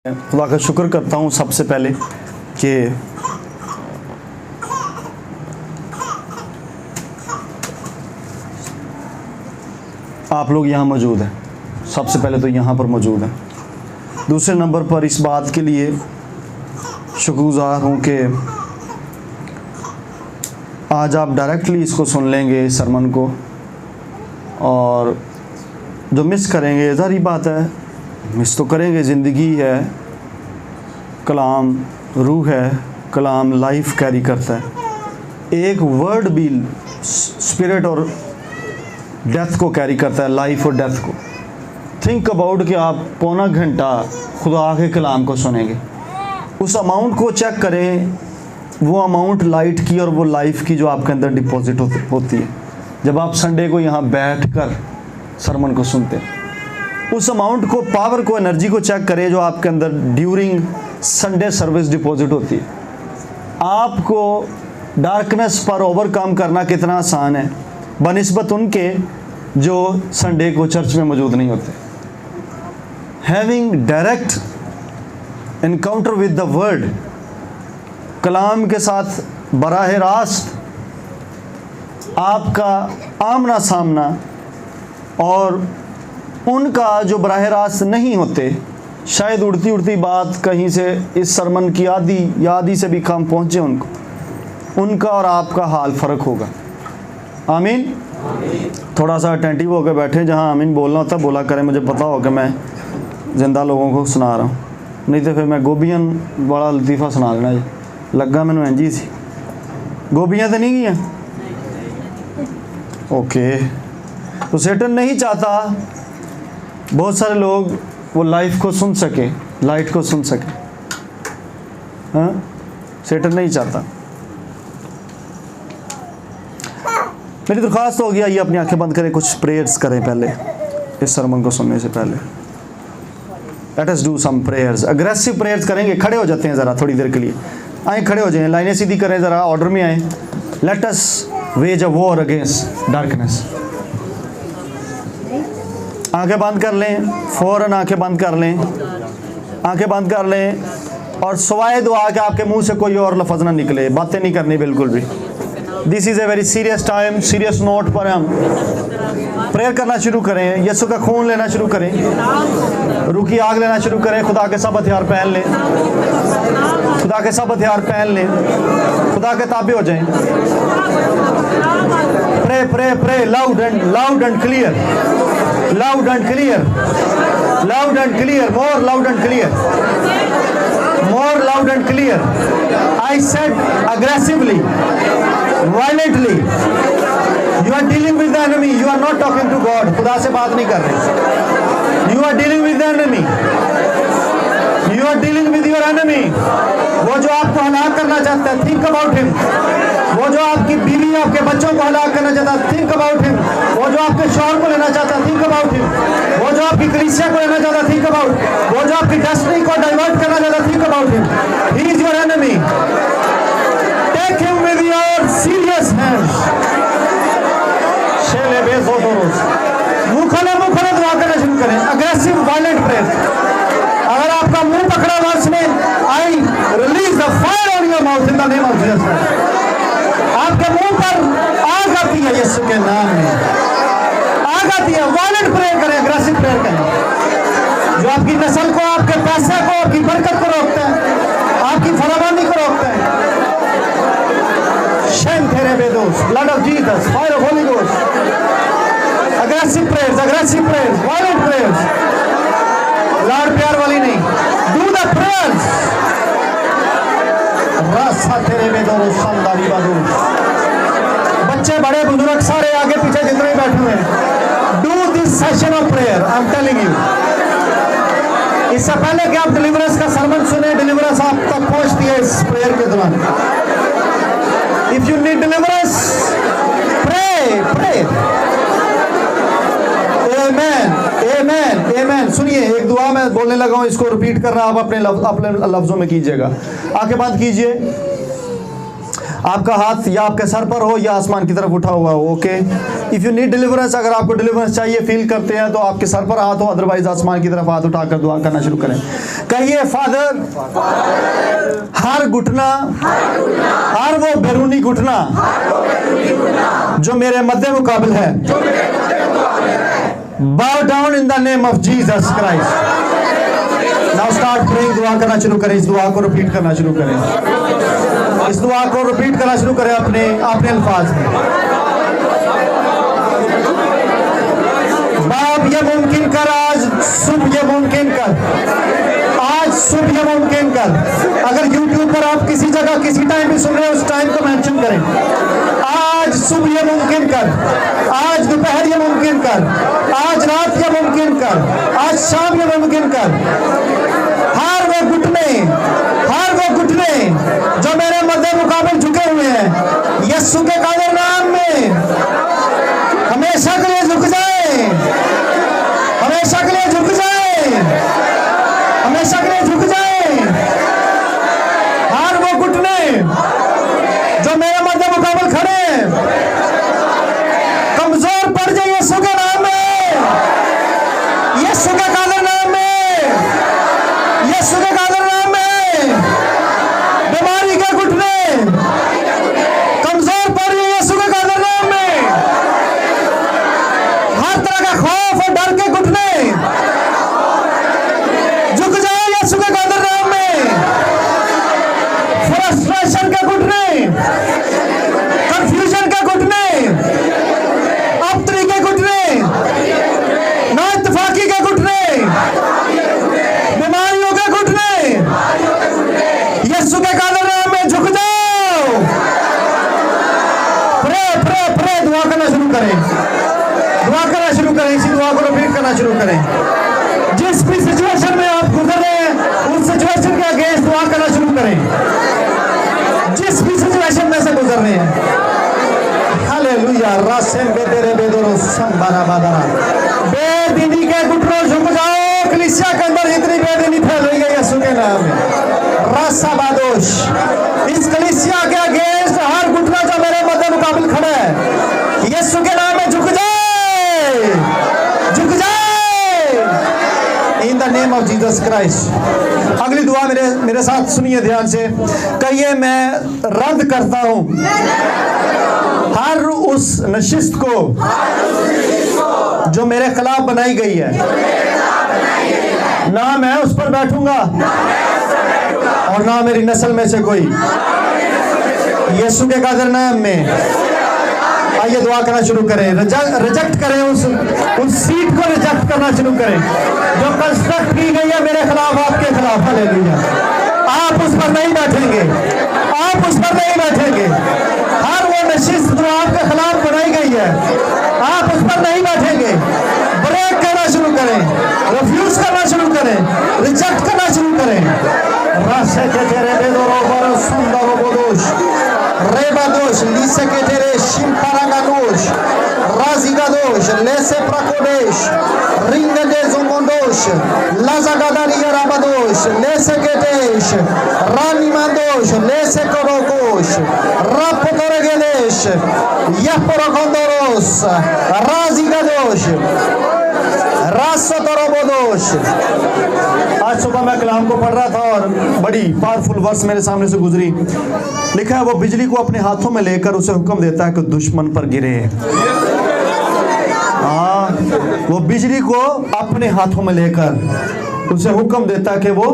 खुदा का शुक्र करता हूँ सबसे पहले कि आप लोग यहाँ मौजूद हैं। सबसे पहले तो यहाँ पर मौजूद हैं। दूसरे नंबर पर इस बात के लिए शुक्रगुज़ार हूँ कि आज आप डायरेक्टली इसको सुन लेंगे इस सरमन को, और जो मिस करेंगे ज़ाहिर बात है मिस तो करेंगे। ज़िंदगी है, कलाम रूह है, कलाम लाइफ कैरी करता है। एक वर्ड भी स्पिरिट और डेथ को कैरी करता है, लाइफ और डेथ को। थिंक अबाउट कि आप पौना घंटा खुदा के कलाम को सुनेंगे। उस अमाउंट को चेक करें, वो अमाउंट लाइट की और वो लाइफ की जो आपके अंदर डिपॉजिट होती है जब आप संडे को यहाँ बैठ कर सरमन को सुनते हैं। उस अमाउंट को, पावर को, एनर्जी को चेक करें जो आपके अंदर ड्यूरिंग संडे सर्विस डिपॉजिट होती है। आपको डार्कनेस पर ओवरकम करना कितना आसान है बनिस्बत उनके जो संडे को चर्च में मौजूद नहीं होते। Having direct encounter with the word, कलाम के साथ बराह रास्त आपका आमना सामना, और उनका जो बराह रास्त नहीं होते, शायद उड़ती उड़ती बात कहीं से इस सरमन की आदि से भी कम पहुँचे उनको, उनका और आपका हाल फ़र्क होगा। आमीन। थोड़ा सा अटेंटिव होकर बैठे, जहाँ आमीन बोलना होता है बोला करें। मुझे पता हो कि मैं ज़िंदा लोगों को सुना रहा हूँ, नहीं तो फिर मैं गोबियन बड़ा लतीफ़ा सुना देना जी लगा मैंने इंजी सी। गोबियाँ तो नहीं गई ओके। तो सेटन नहीं चाहता बहुत सारे लोग वो लाइफ को सुन सके, लाइट को सुन सके। हाँ, सेटन नहीं चाहता। मेरी दरख्वास्त हो गया, ये अपनी आंखें बंद करें, कुछ प्रेयर्स करें पहले इस सरमन को सुनने से पहले। Let us do some prayers, aggressive prayers करेंगे। खड़े हो जाते हैं ज़रा थोड़ी देर के लिए, आए खड़े हो जाएं, लाइनें सीधी करें, ज़रा ऑर्डर में आए। Let us wage a war against darkness. आंखें बंद कर लें, फ़ौरन आंखें बंद कर लें, आंखें बंद कर लें, और सवाए दुआ के आपके मुंह से कोई और लफ्ज़ ना निकले, बातें नहीं करनी बिल्कुल भी। This is a very serious time. Serious note पर हम प्रेयर करना शुरू करें, यीशु का खून लेना शुरू करें, रूह की आग लेना शुरू करें। खुदा के सब हथियार पहन लें, खुदा के सब हथियार पहन लें, खुदा के ताबे हो जाएं। Pray pray pray loud and clear, loud and clear, loud and clear, more loud and clear, more loud and clear. I said aggressively, violently. You are dealing with the enemy, you are not talking to God. खुदा से बात नहीं कर रहे। You are dealing with the enemy, you are dealing with your enemy. वो जो आपको हलाक करना चाहता है, think about him. वो जो आपकी बीवी आपके बच्चों को हलाक करना चाहता है, think about him. वो जो आपके शौहर को लेना चाहता है, think about him. वो जो आपकी कलीसिया को लेना चाहता है, think about. वो जो आपकी डेस्टिनी को डाइवर्ट करना चाहता है, think about him. He is your enemy. Take him with your serious hands. शेले बेज़ोदोरोस। मुँह खोले दुआ करना शुरू करें। Aggressive, violent prayer. अगर आपका मुंह पकड़ा हुआ उसने, I release the fire on your mouth in the name of Jesus. आपके मुंह पर आग आती है यीशु के नाम में, आग आती है। वायलेंट प्रेयर करें, अग्रेसिव प्रेयर करें। जो आपकी नस्ल को, आपके पैसे को, आपकी बरकत को रोकता है, आपकी फरावानी को रोकता है। शेम तेरे बेदोस, blood of Jesus, fire of Holy Ghost. Aggressive prayers, violent prayers, लाड प्यार वाली नहीं। Do the prayers. रास्ता तेरे बेदोस शानदारी बादूस। बच्चे, बड़े, बुजुर्ग, सारे आगे पीछे जितने बैठे हुए हैं, do this session of prayer. I am telling you, इससे पहले कि आप डिलीवरेंस का सरमन सुने, डिलीवरेंस आप तक पहुंचती है इस प्रेयर के दौरान। If you need deliverance, pray. Amen, amen, amen. सुनिए, एक दुआ मैं बोलने लगा हूं, इसको रिपीट करना आप अपने लफ्जों में कीजिएगा। आंखें बंद कीजिए। आपका हाथ या आपके सर पर हो या आसमान की तरफ उठा हुआ हो। Okay, if you need deliverance, अगर आपको डिलीवरेंस चाहिए, फील करते हैं तो आपके सर पर हाथ हो, अदरवाइज आसमान की तरफ हाथ उठाकर दुआ करना शुरू करें। कहिए फादर, हर घुटना, हर वो बैरूनी घुटना जो मेरे मध्य मुकाबिल है, bow down in the name of Jesus Christ. Now start praying. दुआ करना शुरू करें, इस दुआ को रिपीट करना शुरू करें, इस दुआ को रिपीट करना शुरू करें अपने अपने अल्फाज में। बाप ये मुमकिन कर, आज सुबह ये मुमकिन कर, आज सुबह ये मुमकिन कर। अगर YouTube पर आप किसी जगह किसी टाइम भी सुन रहे हो, उस टाइम को मेंशन करें। आज सुबह ये मुमकिन कर, आज दोपहर ये मुमकिन कर, आज रात ये मुमकिन कर, आज शाम ये मुमकिन कर। हर वो घुटने, हर वो घुटने जो मेरे मध्य मुकाबिल झुके हुए हैं, यीशु के कादर नाम में हमेशा के लिए झुक जाए, हमेशा के लिए झुक जाए, हमेशा के लिए झुक जाए। हर वो घुटने जो मेरे मध्य मुकाबिल खड़े हैं, कमजोर पड़ जाए यीशु के नाम में, यीशु के कादर नाम में, यीशु के कादर नाम में। बीमारी के घुटने कमजोर पड़ जाए यीशु के कादर नाम में। हर तरह का खौफ और डर के घुटने झुक जाए यीशु के कादर नाम में। फ्रस्ट्रेशन के घुटने, कंफ्यूजन के घुटने, अपतरी के घुटने, नाइतफाकी के घुटने, बीमारियों के घुटने, यीशु के कादर नाम में झुक जाओ। प्रे प्रे प्रे, दुआ करना शुरू करें, दुआ करना शुरू करें, इसी दुआ को रिपीट करना शुरू करें। जिस भी सिचुएशन में आप गुजर रहे हैं, उस सिचुएशन के अगेंस्ट दुआ करना शुरू करें, जिस भी सिचुएशन में से गुजर रहे हैं। हालेलुया। रासेम बेतेरे बेदोरो संबारा बादारा। बेदीनी के घुटनों झुक जाओ। कलीसिया के अंदर इतनी बेदीनी फैल रही है यीशु के नाम में। रासा बादोश, इस कलीसिया के अगेंस्ट हर घुटना जो मेरे मध्य मुकाबिल खड़ा है, यीशु के नाम में झुक जाए, झुक जाए। इन the name of Jesus Christ. अगली दुआ मेरे साथ सुनिए ध्यान से। कहिए, मैं रद्द करता हूं हर उस नशिस्त को जो मेरे खिलाफ बनाई गई है। ना मैं उस पर बैठूंगा और ना मेरी नस्ल में से कोई, यीशु के कादर नाम में। आइए दुआ करना शुरू करें। रिजेक्ट करें, उस सीट को रिजेक्ट करना शुरू करें जो कंस्ट्रक्ट की गई है मेरे खिलाफ, आपके खिलाफ। हालेलुया। आप उस पर नहीं बैठेंगे, आप उस पर नहीं बैठेंगे। हर वो नशिस्त जो आपके खिलाफ बनाई गई है, आप उस पर नहीं बैठेंगे। ब्रेक करना शुरू करें, रिफ्यूज करना शुरू करें, रिजेक्ट करना शुरू करें। राशे के तेरे बेदोरो बरो सुंदरो बोदोश, रेबादोश, लीसे के तेरे शिम्पारागादोश, राजिगादोश, लेसे प्राकोदेश, रिंगदे जोंगोंदोश, लाजागादारिया राबादोश, लेसे के देश, रानीमादोश, लेसे कोरोकोश, रापोतोरेगेलेश, यापोरोगोंदोरोस, राजिगादोश, रासोतोरोबोदोश। आज सुबह मैं कलाम को पढ़ रहा था और बड़ी पावरफुल वर्स मेरे सामने से गुजरी। लिखा है, वो बिजली को अपने हाथों में लेकर उसे हुक्म देता है कि दुश्मन पर गिरे। वो बिजली को अपने हाथों में लेकर उसे हुक्म देता है कि वो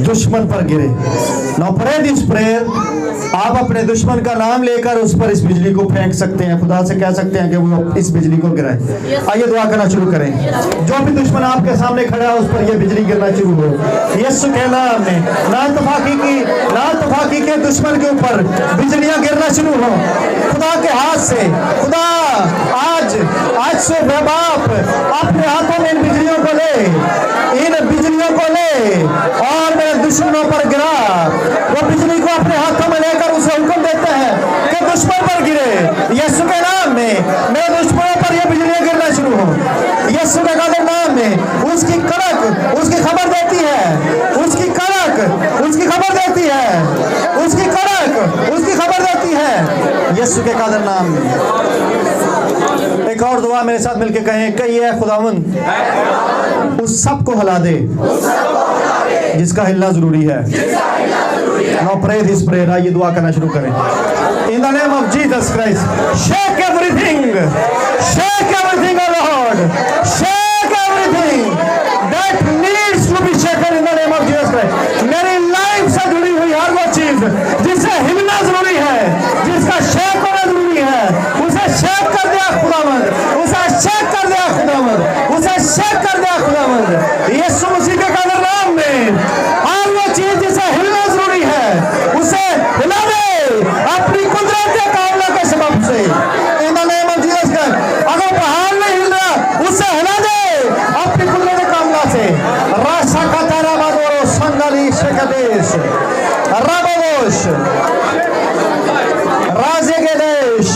दुश्मन पर गिरे। Now pray this prayer. आप अपने दुश्मन का नाम लेकर उस पर इस बिजली को फेंक सकते हैं। खुदा से कह सकते हैं कि वो इस बिजली को गिराए। आइए दुआ करना शुरू करें। जो भी दुश्मन आपके सामने खड़ा है, उस पर यह बिजली गिरना शुरू हो यीशु के नाम में। नातफाकी के दुश्मन के ऊपर बिजलियां गिरना शुरू हो खुदा के हाथ से। खुदा आज से बाप अपने हाथों में इन बिजलियों को ले, इन बिजलियों को ले और मेरे दुश्मनों पर गिरा। वो बिजली को अपने हाथों में लेकर उसे हुक्म देते हैं कि दुश्मन पर गिरे। यीशु के नाम में मेरे दुश्मनों पर ये बिजलियां गिरना शुरू हो यीशु के कादर नाम में। उसकी कड़क उसकी खबर देती है, उसकी कड़क उसकी खबर देती है, उसकी कड़क उसकी खबर देती है यीशु के कादर नाम में। एक और दुआ मेरे साथ मिलके कहें, कहिए, खुदावंद उस सब को हिला दे जिसका हिलना जरूरी है। नाउ प्रे दिस प्रेयर, आइए दुआ करना शुरू करें। In the name of Jesus Christ, shake everything, O Lord, shake everything that needs to be shaken in the name of Jesus Christ. मेरी लाइफ से जुड़ी हुई हर वो चीज जिससे हिलना जरूरी है, जिसका शेक होना जरूरी है, उसे शेक कर दिया खुदावंद, उसे शेक कर दिया खुदावंद, उसे शेक कर दिया खुदावंद। यीशु मसीह के कादर नाम में हर वो चीज जिसे हिलना जरूरी है उसे हिला दे अपनी कुदरत के कामना के सबब से। इन the name of Jesus Christ, अगर पहाड़ नहीं हिल रहा उसे हिला दे अपनी कुदरत के कामना से। राशा का तारा बादोरो संगली शेकदेश राबोश राजे के देश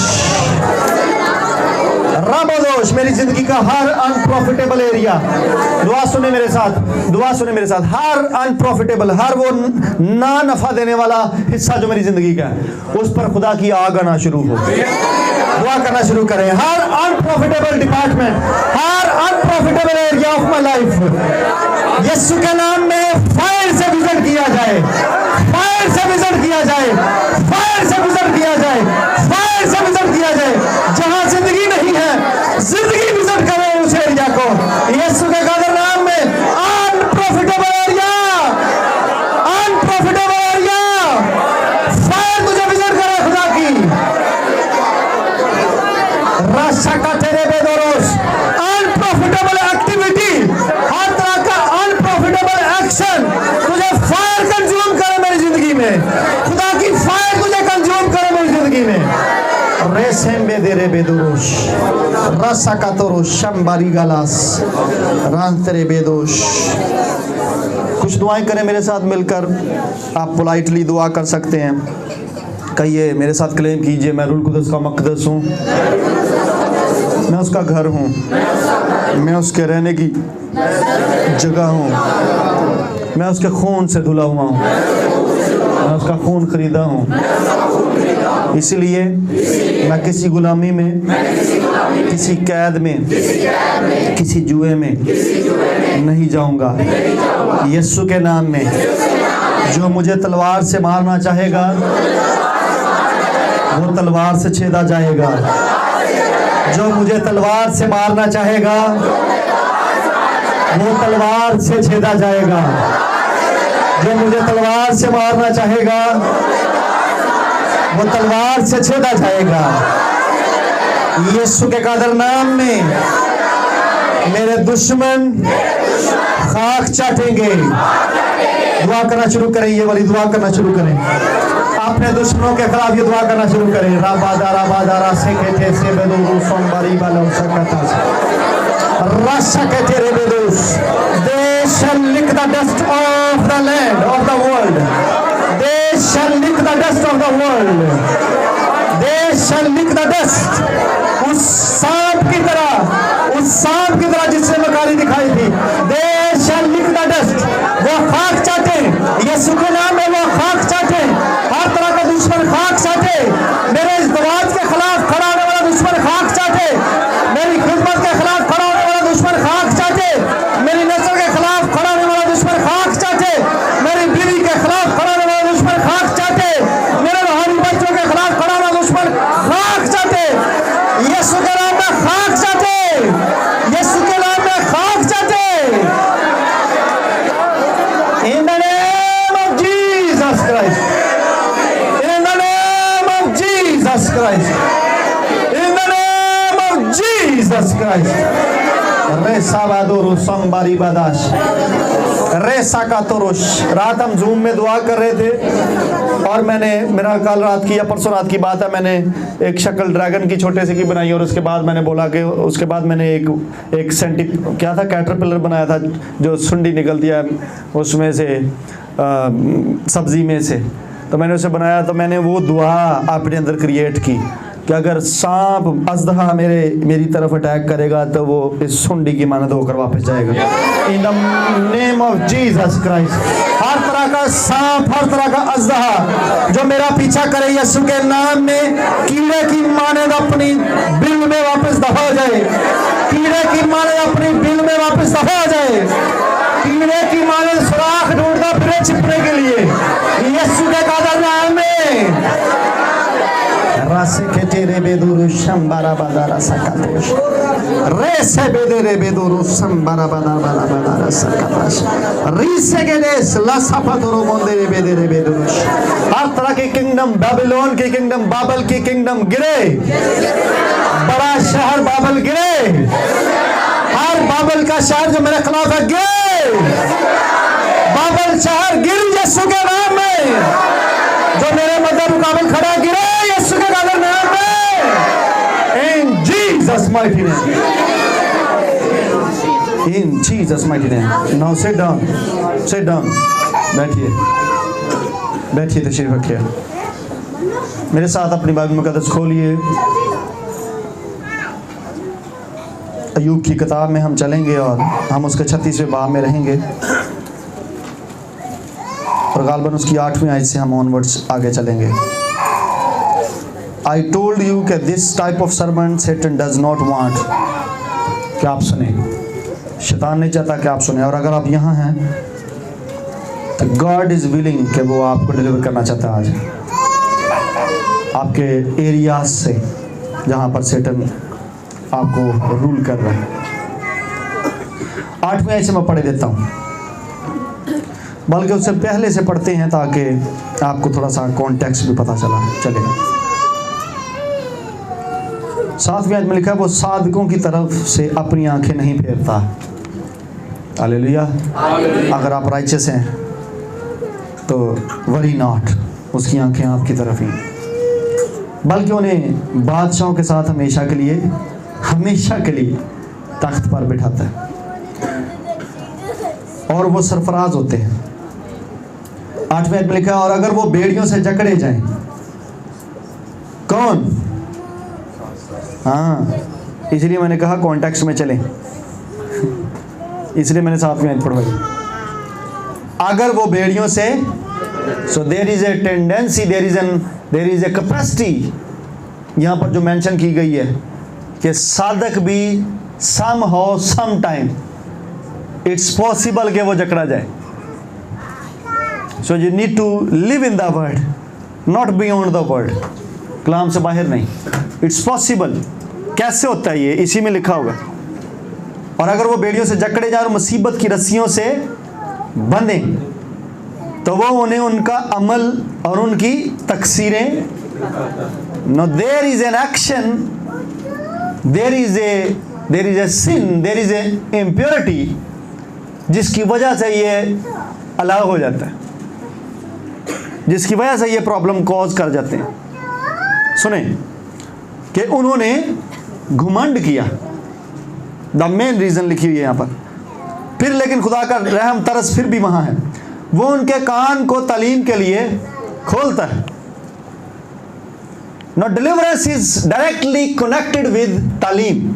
राबोदोश। मेरी जिंदगी का हर अनप्रॉफिटेबल एरिया, दुआ सुने मेरे साथ, दुआ सुने मेरे साथ, हर अनप्रॉफिटेबल, हर वो ना नफा देने वाला हिस्सा जो मेरी जिंदगी का है, उस पर खुदा की आग आना शुरू हो। दुआ करना शुरू करें। हर अनप्रॉफिटेबल डिपार्टमेंट, हर unprofitable area of my life यीशु के नाम में फायर से विजिट किया जाए, फायर से विजिट किया जाए, फायर से विजिट किया जाए, फायर से विजिट किया जाए। जहां जिंदगी नहीं है, जिंदगी विजिट करें उस एरिया को यीशु के कादर नाम में। Unprofitable area, unprofitable area, fire तुझे विजिट करे खुदा की। राशा का तेरे बेदोरोस, अनप्रॉफिटेबल एक्टिविटी, हर तरह का अनप्रॉफिटेबल एक्शन तुझे फायर कंज्यूम करे मेरी जिंदगी में। खुदा की फायर तुझे कंज्यूम करे मेरी जिंदगी में। रेसेम्बे देरे बेदोरोश रसा का तोरो शंबारी गलास रांतरे बेदोश। कुछ दुआएं करें मेरे साथ मिलकर। आप पोलाइटली दुआ कर सकते हैं। कहिए मेरे साथ, क्लेम कीजिए, मैं रूल कुदस का मकदस हूँ, मैं उसका घर हूँ, मैं उसके रहने की जगह हूँ, मैं उसके खून से धुला हुआ हूँ, मैं उसका खून खरीदा हूँ, इसलिए मैं किसी गुलामी में, किसी कैद में, किसी जुए में नहीं जाऊंगा। यीशु के नाम में जो मुझे तलवार से मारना चाहेगा वो तलवार से छेदा जाएगा। जो मुझे तलवार से मारना चाहेगा वो तलवार से छेदा जाएगा। जो मुझे तलवार से मारना चाहेगा वो तलवार से छेदा जाएगा। यीशु के कादर नाम में मेरे दुश्मन खाक चाटेंगे। दुआ करना शुरू करें, ये वाली दुआ करना शुरू करें। अपने दुश्मनों के खिलाफ ये दुआ करना शुरू करें। राबादारा से कहते से बेदोरू सोमवारी वालों से कहता रसा कहते रे बेदोस। They shall lick the dust of the land of the world. They shall lick the dust of the world. They shall lick the dust. उस सांप की तरह जिससे मकाली दिखाई थी। They shall lick the dust. वो खाक चाटे, यीशु के नाम में वो खाक चाटे। हर तरह का दुश्मन खाक चाटे। मेरे इस दवात के खिलाफ खड़ा होने वाला दुश्मन खाक चाटे। मेरी खिदमत के खिलाफ खड़ा होने वाला दुश्मन खाक चाटे। मेरी नस्ल के खिलाफ खड़ा होने वाला दुश्मन खाक चाटे। मेरी बीवी के खिलाफ खड़ा होने वाला दुश्मन खाक चाटे। मेरे रूहानी बच्चों के खिलाफ खड़ा होने वाला दुश्मन खाक चाटे। यीशु के नाम में खाक चाटे। यीशु के नाम में खाक चाटे। In the name of Jesus Christ. In the name of Jesus Christ. In the name of Jesus Christ. रेसाबादोरो संबारी बादाश रेसा का तोरोश। रात हम जूम में दुआ कर रहे थे और मेरा कल रात की या परसों रात की बात है, मैंने एक शक्ल ड्रैगन की छोटे से की बनाई और उसके बाद मैंने बोला कि उसके बाद मैंने एक सेंटी क्या था कैटरपिलर बनाया था जो सुंडी निकलती है उसमें से सब्जी में से, तो मैंने उसे बनाया। तो मैंने वो दुआ अपने अंदर क्रिएट की कि अगर सांप अजदहा मेरी तरफ अटैक करेगा तो वो इस सुंडी की मानद होकर वापस जाएगा। In the name of Jesus Christ. हर तरह का सांप, हर तरह का अजदहा जो मेरा पीछा करे यीशु के नाम में कीड़े की मानद अपनी बिल में वापस दफा हो जाए। कीड़े की मानद अपनी बिल में वापस दफा हो जाए। कीड़े की मानद सुराख ढूंढता संबारा बादारा सकातोश रे से बेदे रे बेदोरो संबारा बादारा बादारा सकातोश रीसे के देश लसापतोरो मोंदे रे बेदे रे बेदोश। हर तरह के किंगडम, बेबीलोन की किंगडम, बाबल की किंगडम गिरे, बड़ा शहर बाबल गिरे, हर बाबल का शहर जो मेरे खिलाफ है गिरे, बाबल शहर गिर यीशु के नाम में, जो मेरे मुकाबले खड़ा गिरे यीशु के नाम में, in Jesus mighty name, in Jesus mighty name। Now sit down, sit down, बैठिए, बैठिए, तशरीफ रखिए। मेरे साथ अपनी बाइबल मुकद्दस खोलिए। अय्यूब की किताब में हम चलेंगे और हम उसके 36वें बाब में रहेंगे और गालबन उसकी 8वीं आयत से हम ऑनवर्ड्स आगे चलेंगे। आई टोल्ड यू कि this type of sermon Satan does not want कि आप सुने, शैतान नहीं चाहता कि आप सुने। और अगर आप यहाँ हैं तो गॉड इज विलिंग कि वो आपको डिलीवर करना चाहता है आज आपके एरियाज से जहाँ पर सैटन आपको रूल कर रहा है। 8वीं आयत से मैं पढ़े देता हूँ, बल्कि उससे पहले से पढ़ते हैं ताकि आपको थोड़ा सा कॉन्टेक्स्ट भी पता चलेगा। 7वीं आयत में लिखा है वो साधकों की तरफ से अपनी आंखें नहीं फेरता। हालेलुया। अगर आप राइचस हैं तो वरी नॉट, उसकी आंखें आपकी तरफ ही, बल्कि उन्हें बादशाहों के साथ हमेशा के लिए तख्त पर बिठाता है और वो सरफराज होते हैं। 8वें आयत में लिखा है और अगर वो बेड़ियों से जकड़े जाएं, कौन? हाँ, इसलिए मैंने कहा कॉन्टेक्स्ट में चलें, इसलिए मैंने 7वीं आयत पढ़वाई। अगर वो बेड़ियों से, so there is a tendency, there is a capacity यहाँ पर जो मेंशन की गई है कि साधक भी सम हो सम टाइम इट्स पॉसिबल कि वो जकड़ा जाए। So you need to live in the word, not beyond the word, कलाम से बाहर नहीं। It's possible. कैसे होता है ये? इसी में लिखा होगा। और अगर वो बेड़ियों से जकड़े जाए और मुसीबत की रस्सियों से बंधे तो वो उन्हें उनका अमल और उनकी तकसीरें, no there is an action, there is a sin, there is a impurity जिसकी वजह से ये अलग हो जाता है, जिसकी वजह से ये प्रॉब्लम कॉज कर जाते हैं। सुने कि उन्होंने घुमंड किया, द मेन रीजन लिखी हुई है यहाँ पर। फिर लेकिन खुदा का रहम तरस फिर भी वहाँ है, वो उनके कान को तालीम के लिए खोलता है। No deliverance is directly connected with तालीम।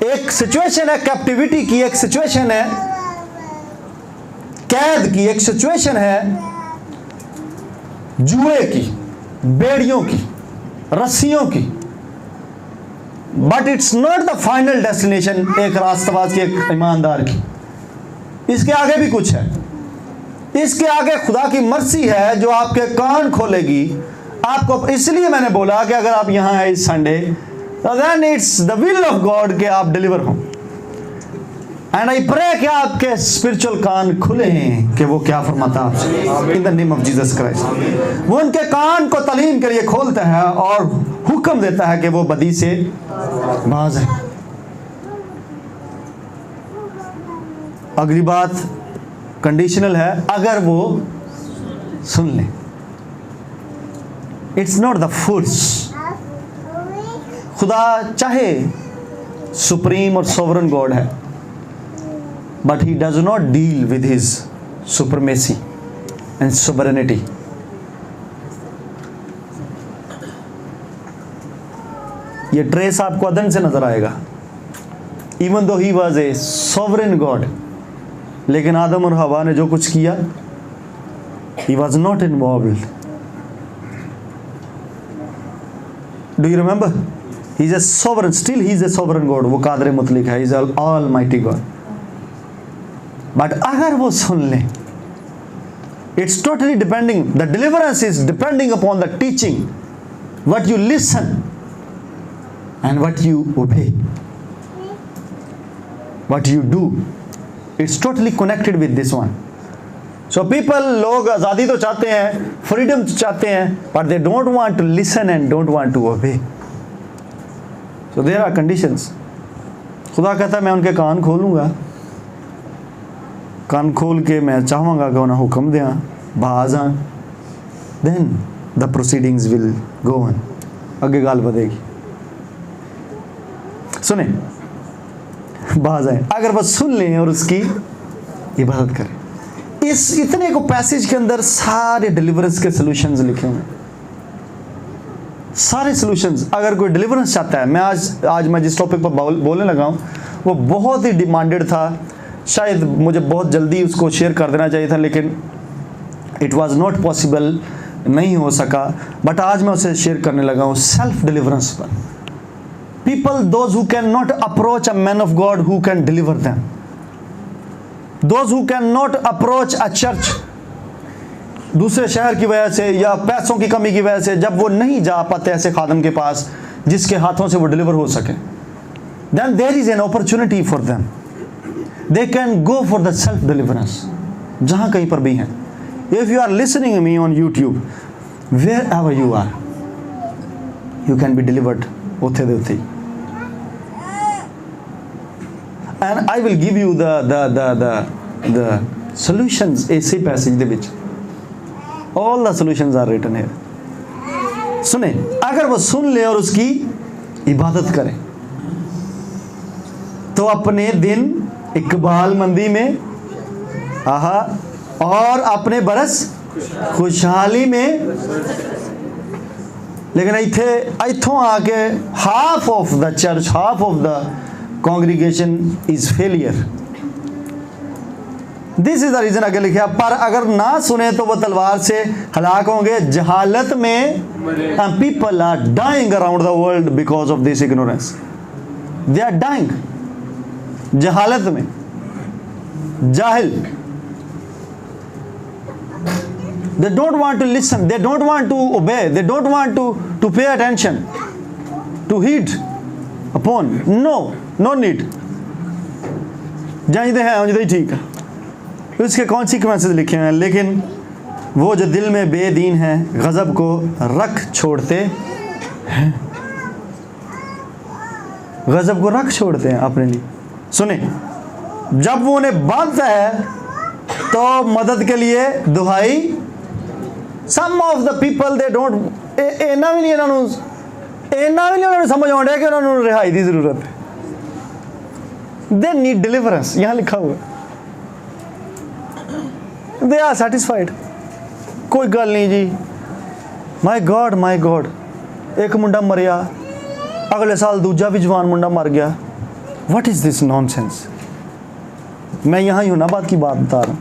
एक सिचुएशन है कैप्टिविटी की, एक सिचुएशन है कैद की, एक सिचुएशन है जुए की, बेड़ियों की, रस्सियों की, but it's not the final destination एक रास्तबाज की, एक ईमानदार की। इसके आगे भी कुछ है, इसके आगे खुदा की मर्सी है जो आपके कान खोलेगी आपको। इसलिए मैंने बोला कि अगर आप यहाँ हैं इस संडे तो then it's the will of God कि आप डिलीवर हों। एंड आई प्रे कि आपके स्पिरिचुअल कान खुले हैं कि वो क्या फरमाता है आपसे, इन the name of Jesus Christ. वो उनके कान को तालीम के लिए खोलता है और हुक्म देता है कि वो बदी से बाज है। अगली बात कंडीशनल है, अगर वो सुन ले। It's not the force. खुदा चाहे सुप्रीम और सोवरन गॉड है, but he does not deal with his supremacy and sovereignty. ये ट्रेस आपको अदन से नजर आएगा। Even though he was a sovereign God, लेकिन आदम और हवा ने जो कुछ किया, he was not involved. Do you remember? He is a sovereign. Still he is a sovereign God. वो कादर मुतलिक है. He is an almighty God. But अगर वो सुन ले, it's totally depending, the deliverance is depending upon the teaching what you listen and what you obey, what you do, it's totally connected with this one. So people, लोग आज़ादी तो चाहते हैं, freedom तो चाहते हैं, but they don't want to listen and don't want to obey. So there are conditions. खुदा कहता है मैं उनके कान खोलूँगा, कान खोल के मैं चाहूँगा कि उन्हें हुक्म दें, बाज आं, then the proceedings will go on. आगे गाल बढ़ेगी. सुने, बाज आए, अगर बस सुन लें और उसकी इबादत करें. इस इतने को पैसेज के अंदर सारे डिलीवरेंस के सॉल्यूशंस लिखे हुए हैं, सारे सॉल्यूशंस. अगर कोई डिलीवरेंस चाहता है, मैं आज मैं जिस टॉपिक पर बोलने लगा हूँ वो बहुत ही डिमांडेड था. शायद मुझे बहुत जल्दी उसको शेयर कर देना चाहिए था, लेकिन इट वाज नॉट पॉसिबल, नहीं हो सका. बट आज मैं उसे शेयर करने लगा हूँ, सेल्फ डिलीवरेंस पर. People those who can not approach a man of God who can deliver them, those who can not approach a church, दूसरे शहर की वजह से या पैसों की कमी की वजह से जब वो नहीं जा पाते ऐसे खादम के पास जिसके हाथों से वो डिलीवर हो सके, then there is an opportunity for them. They can go for the self deliverance. जहाँ कहीं पर भी हैं. If you are listening to me on YouTube, wherever you are, you can be delivered. उथे दे उथे. And I will give you the solutions. ऐसे passage they which all the solutions are written here. सुने, अगर वो सुन ले और उसकी इबादत करें तो अपने दिन इकबाल मंदी में आहा और अपने बरस खुशहाली में. लेकिन इथों आके half of the church, half of the congregation is failure. This is the reason आगे लिखा. पर अगर ना सुने तो वो तलवार से हलाक होंगे. जहालत में people are dying around the world because of this ignorance. They are dying. जहालत में, जाहिल. They don't want to listen, they don't want to obey, they don't want to pay attention, to heed upon. No need. जानते हैं उनके ठीक है. इसके consequences लिखे हैं. लेकिन वो जो दिल में बेदीन है गज़ब को रख छोड़ते हैं, गज़ब को रख छोड़ते हैं अपने लिए. सुने, जब वो उन्हें बांधता है तो मदद के लिए दुहाई. Some of the people they don't इन्ना भी नहीं उन्होंने समझ आ रहा कि उन्होंने रिहाई की जरूरत है. They need deliverance. यहाँ लिखा हुआ they are satisfied. कोई गल नहीं जी. my God, एक मुंडा मरिया, अगले साल दूजा भी जवान मुंडा मर गया. What is this nonsense? मैं यहाँ यूनाबाद की बात बता रहा हूँ.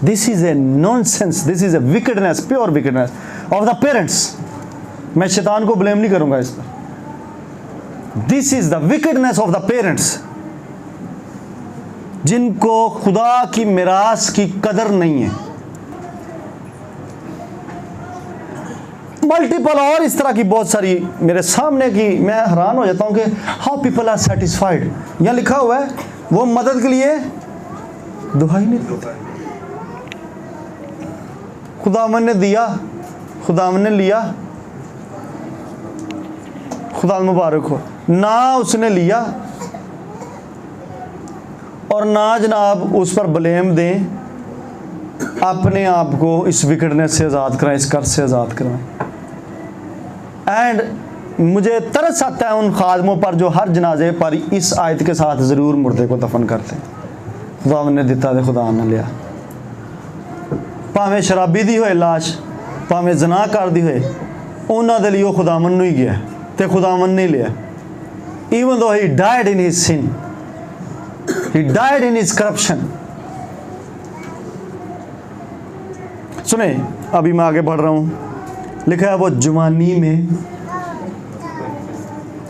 This is a nonsense. This is a wickedness, pure wickedness of the parents. मैं शैतान को ब्लेम नहीं करूँगा इस पर. This is the wickedness of the parents, जिनको खुदा की मिरास की कदर नहीं है. मल्टीपल और इस तरह की बहुत सारी मेरे सामने की, मैं हैरान हो जाता हूँ कि हाउ पीपल आर सेटिस्फाइड. यहाँ लिखा हुआ है वो मदद के लिए दुहाई नहीं देता. खुदावन ने दिया, खुदावन ने लिया, खुदा मुबारक हो. ना उसने लिया और ना जनाब उस पर ब्लेम दें. अपने आप को इस विकेटनेस से आज़ाद कराएं, इस कर्ज से आज़ाद कराएं. एंड मुझे तरस आता है उन खादमों पर जो हर जनाजे पर इस आयत के साथ ज़रूर मुर्दे को दफन करते हैं. खुदा ने दिता तो खुदा ने लिया. भावें शराबी दी होए लाश, भावें जनाकार दी होए, उन्होंने लिए खुदावन नूं ही गया तो खुदावन ने लिया. Even though he died in his sin, he died in his corruption. सुने, अभी मैं आगे बढ़ रहा हूँ. लिखा है वो जवानी में,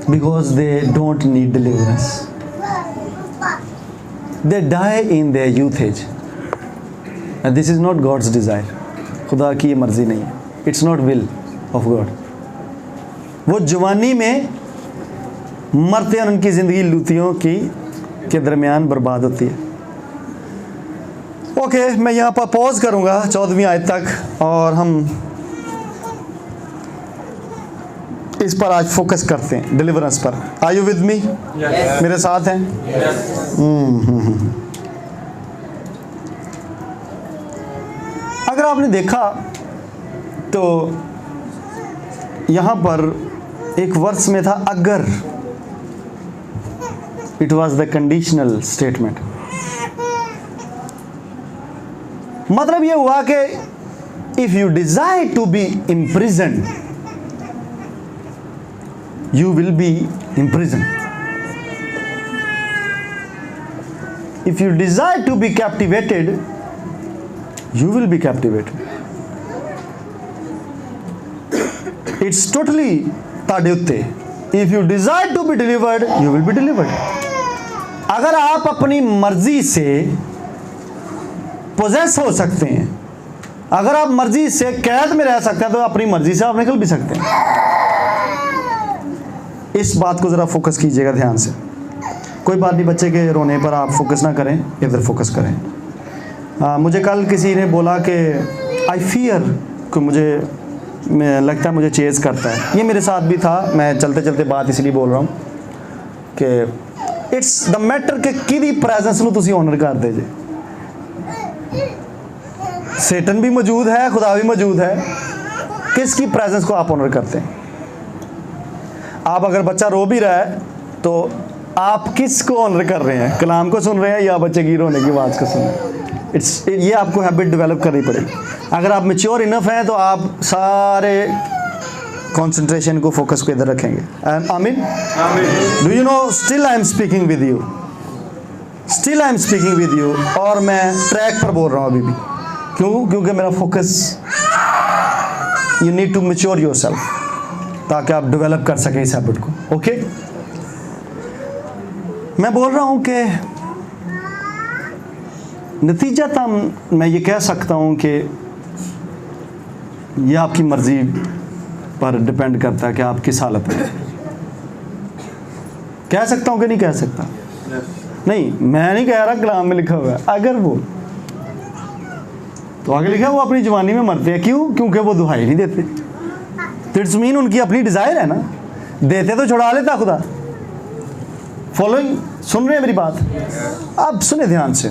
because they don't need deliverance, they die in their youth age, and this is not God's desire. खुदा की ये मर्ज़ी नहीं है, it's not will of God. वो जवानी में मरते हैं, उनकी ज़िंदगी लूतियों की के दरमियान बर्बाद होती है। ओके, मैं यहाँ पर पॉज करूँगा 14वीं आयत तक, और हम इस पर आज फोकस करते हैं, डिलीवरेंस पर। Are you with me? मेरे साथ हैं? अगर आपने देखा तो यहाँ पर एक वर्स में था अगर, it was the conditional statement. मतलब ये हुआ कि if you desire to be imprison you will be imprisoned. If you desire to be captivated, you will be captivated. It's totally ताड़े उत्ते. If you desire to be delivered, you will be delivered. अगर आप अपनी मर्जी से poses हो सकते हैं, अगर आप मर्जी से कैद में रह सकते हैं, तो अपनी मर्जी से आप निकल भी सकते हैं। इस बात को ज़रा फोकस कीजिएगा ध्यान से। कोई बात नहीं, बच्चे के रोने पर आप फोकस ना करें, इधर फोकस करें। मुझे कल किसी ने बोला कि आई फियर, कि मुझे लगता है मुझे चेज़ करता है। ये मेरे साथ भी था। मैं चलते चलते बात इसलिए बोल रहा हूँ कि इट्स द मैटर कि किदी प्रेजेंस नूं तुसीं ऑनर कर दे जे। सेटन भी मौजूद है, खुदा भी मौजूद है, किसकी प्रेजेंस को आप ऑनर करते हैं? आप अगर बच्चा रो भी रहा है तो आप किसको ऑनर कर रहे हैं? कलाम को सुन रहे हैं या बच्चे की रोने की आवाज़ को सुन रहे हैं? ये आपको हैबिट डेवलप करनी पड़ेगी। अगर आप मैच्योर इनफ हैं तो आप सारे कंसंट्रेशन को, फोकस को इधर रखेंगे। आमीन। Do you know, still I am speaking with you, still I am speaking with you, और मैं ट्रैक पर बोल रहा हूँ अभी भी। क्यों? क्योंकि मेरा focus, you need to mature yourself, ताकि आप डेवलप कर सकें इस हैबिट को। ओके, मैं बोल रहा हूं कि नतीजतन मैं ये कह सकता हूं कि ये आपकी मर्जी पर डिपेंड करता है कि आप किस हालत में। कह सकता हूं कि नहीं कह सकता? नहीं, मैं नहीं कह रहा, कलाम में लिखा हुआ है अगर वो, तो आगे लिखा है वो अपनी जवानी में मरते हैं। क्यों? क्योंकि वो दुहाई नहीं देते। तो इट्स मीन उनकी अपनी डिजायर है ना, देते तो छुड़ा लेता खुदा। फॉलोइंग, सुन रहे हैं मेरी बात? अब सुने ध्यान से।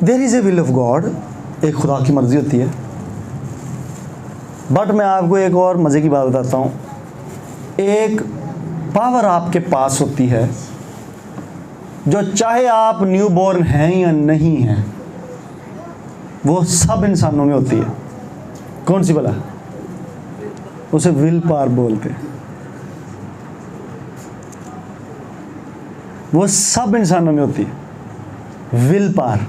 There is a will of God, एक खुदा की मर्जी होती है। बट मैं आपको एक और मजे की बात बताता हूँ। एक पावर आपके पास होती है जो चाहे आप न्यू बॉर्न हैं या नहीं हैं, वो सब इंसानों में होती है। कौन सी भला? उसे विल पावर बोलते हैं। वो सब इंसानों में होती है, विल पावर।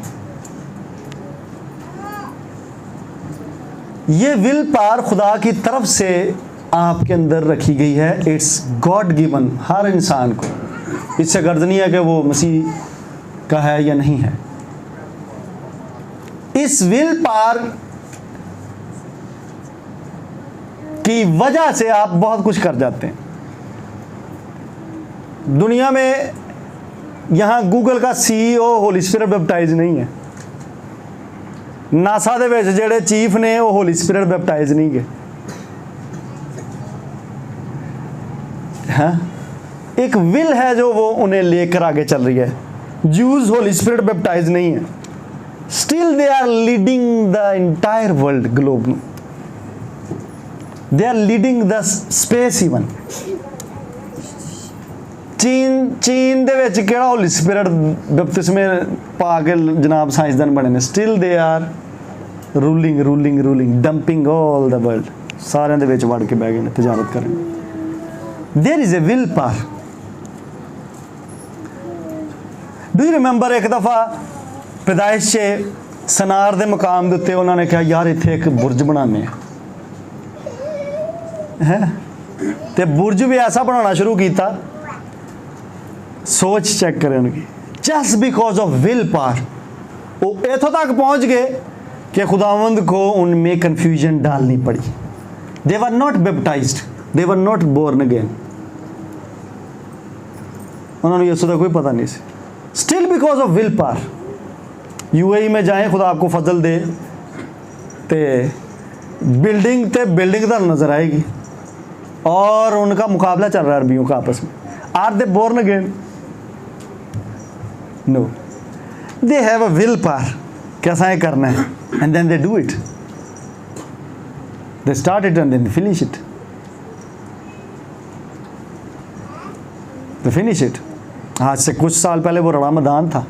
ये विल पावर खुदा की तरफ से आपके अंदर रखी गई है। इट्स गॉड गिवन हर इंसान को। इससे गर्ज नहीं है कि वो मसीह का है या नहीं है। इस विल पावर की वजह से आप बहुत कुछ कर जाते हैं। दुनिया में यहाँ गूगल का CEO होली स्पिरिट बैप्टाइज नहीं है। नासा दे विच जेड़े चीफ ने वो होली स्पिरिट बैप्टाइज नहीं गए। हाँ, एक विल है जो वो उन्हें लेकर आगे चल रही है। जूस होली स्पिरिट बैप्टाइज नहीं है, still they are leading the entire world, globe. They are leading the space even. चीन दे विच केड़ा होली स्पिरिट बपतिस्मे पा के जनाब साइंसदान बने ने, still they are ruling dumping all the world. सारे दे विच वड़ के बह गए ने तजारत करन। There is a will power. Do you remember एक दफ़ा पैदाइश से सनार दे मकाम दे उत्ते उन्होंने कहा यार इत्थे एक बुरज बनाने हैं, ते बुरज भी ऐसा बनाना शुरू किया। सोच चेक करें उनकी, just because of will power. वो इथों तक पहुंच गए कि खुदावंद को उनमें कन्फ्यूजन डालनी पड़ी। They were not baptized, they were not born again, उन्होंने यीशु का कोई पता नहीं सी। Still because of will power UAE में जाएं, खुदा आपको फजल दे ते बिल्डिंग का नजर आएगी और उनका मुकाबला चल रहा है अरबियों का आपस में। Are they born again? No, they have a will power, कैसा है करना है, and then they do it, they start it and then finish it, they finish it. आज से कुछ साल पहले वो रमज़ान था,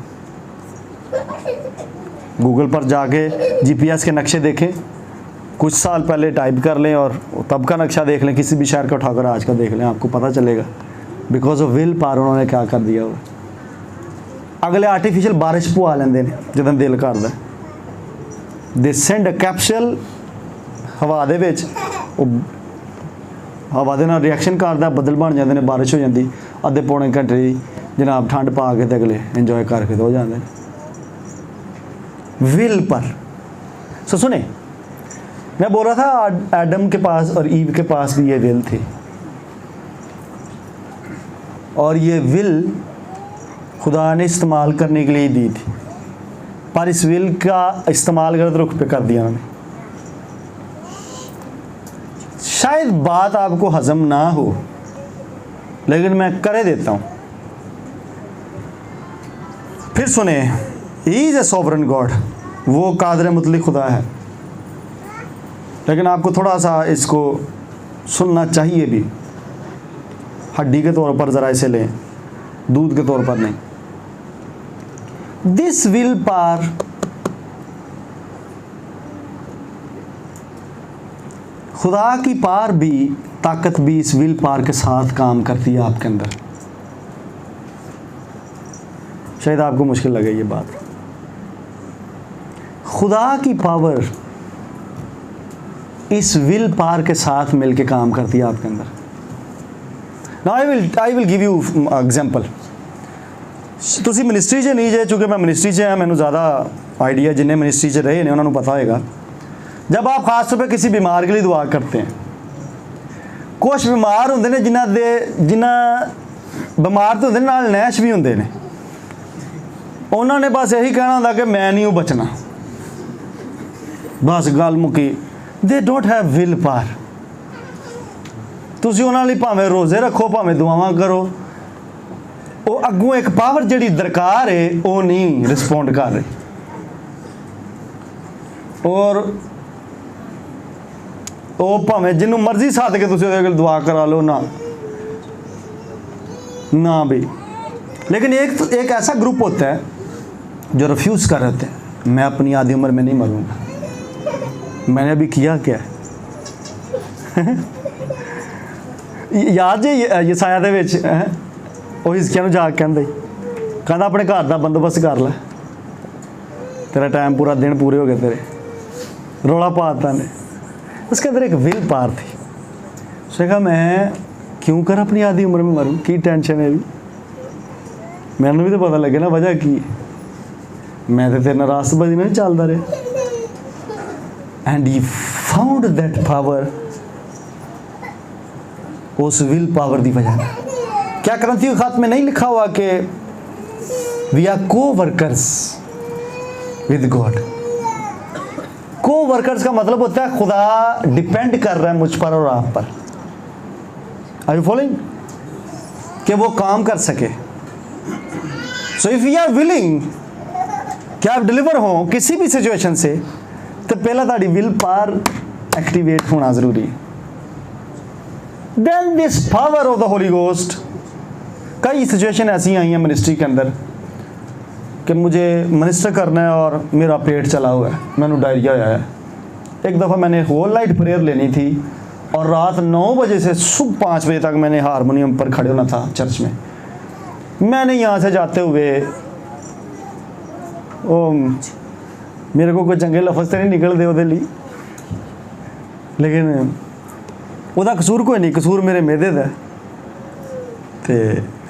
गूगल पर जाके जीपीएस के नक्शे देखें, कुछ साल पहले टाइप कर लें और तब का नक्शा देख लें, किसी भी शहर का उठाकर आज का देख लें, आपको पता चलेगा बिकॉज ऑफ विल पावर उन्होंने क्या कर दिया हुआ। अगले आर्टिफिशियल बारिश पवा लेंदे ने जदों दिल करदा, दे सेंड अ कैप्सूल हवा दे विच, हवा दे नाल रिएक्शन करदा, बदल बन जाते हैं, बारिश हो जाती, अद्धे पौने घंटे जनाब ठंड पा के ते अगले इंजॉय करके तो हो जाते हैं विल पर। सो सुने, मैं बोल रहा था एडम के पास और ईव के पास भी ये विल थी, और ये विल खुदा ने इस्तेमाल करने के लिए दी थी, पर इस विल का इस्तेमाल गलत रुख पे कर दिया उन्होंने। शायद बात आपको हजम ना हो, लेकिन मैं करे देता हूं। फिर सुने, he is a sovereign God, वो कादर मुतलक खुदा है, लेकिन आपको थोड़ा सा इसको सुनना चाहिए भी, हड्डी के तौर पर ज़रा इसे लें, दूध के तौर पर नहीं। दिस विल पावर खुदा की पावर भी, ताकत भी इस विल पावर के साथ काम करती है आपके अंदर। शायद आपको मुश्किल लगे ये बात। खुदा की पावर इस विल पावर के साथ मिलके काम करती है आपके अंदर। Now I will give you example. तुसी मिनिस्ट्री च नहीं जे, चूँकि मैं मिनिस्ट्री च है, मैंने ज़्यादा आइडिया, जिन्हें मिनिस्ट्री च रहे ने उन्होंने पता होगा। जब आप खास तौर पर किसी बीमार के लिए दुआ करते हैं, कुछ बीमार होंगे ने जिन्हें बीमार तो होंगे नाल नैश भी होंगे ने, उन्होंने बस यही कहना होंदा कि मैं नहीं बचना, बस गल मुकी। They don't have will power. तुसी उन्हां लई भावें रोज़े रखो, भावें दुआवां करो, वो अगों एक पावर जिहड़ी दरकार है वो नहीं रिस्पोंड कर रही, और वो भावें जिन्हों मर्जी सद के तुसी उहदे दुआ करा लो ना ना भी। लेकिन एक ऐसा ग्रुप होता है जो रिफ्यूज़ कर रहे थे, मैं अपनी आधी उम्र में नहीं मरूंगा। मैंने अभी किया क्या याद जे यसाया दे विच वो हिजकिय्याह नूं जाके कहंदा अपने घर दा बंदोबस्त कर लै, तेरा टाइम पूरा दिन पूरे हो गए तेरे, रौला पाता ने। उसके अंदर एक विल पावर थी, उसने कहा मैं क्यों कर अपनी आधी उम्र में मरूं, की टेंशन है भी, मैंने भी तो पता लगे ना वजह की, मैं तो तेरे नाल रास्तबाजी में नहीं चलता रहा। And he found that power उस विल पावर की वजह। क्या करंथी के खात में नहीं लिखा हुआ कि वी आर को वर्कर्स विद गॉड। को वर्कर्स का मतलब होता है खुदा डिपेंड कर रहा है मुझ पर और आप पर। Are you following? कि वो काम कर सके। So if you are willing कि आप डिलीवर हो किसी भी सिचुएशन से, तो पहला ताड़ी विल पावर एक्टिवेट होना जरूरी है। Then this power of the Holy Ghost. कई सिचुएशन ऐसी आई हैं मिनिस्ट्री के अंदर कि मुझे मिनिस्टर करना है और मेरा पेट चला हुआ है, मैंने डायरिया आया है। एक दफ़ा मैंने होल नाइट प्रेयर लेनी थी और रात 9 बजे से सुबह 5 बजे तक मैंने हारमोनियम पर खड़े होना था चर्च में। मैंने यहाँ से जाते हुए मेरे को कोई चंगे लफज तो नहीं निकलते वो लिए, लेकिन वह कसूर कोई नहीं, कसूर मेरे मेदे का। तो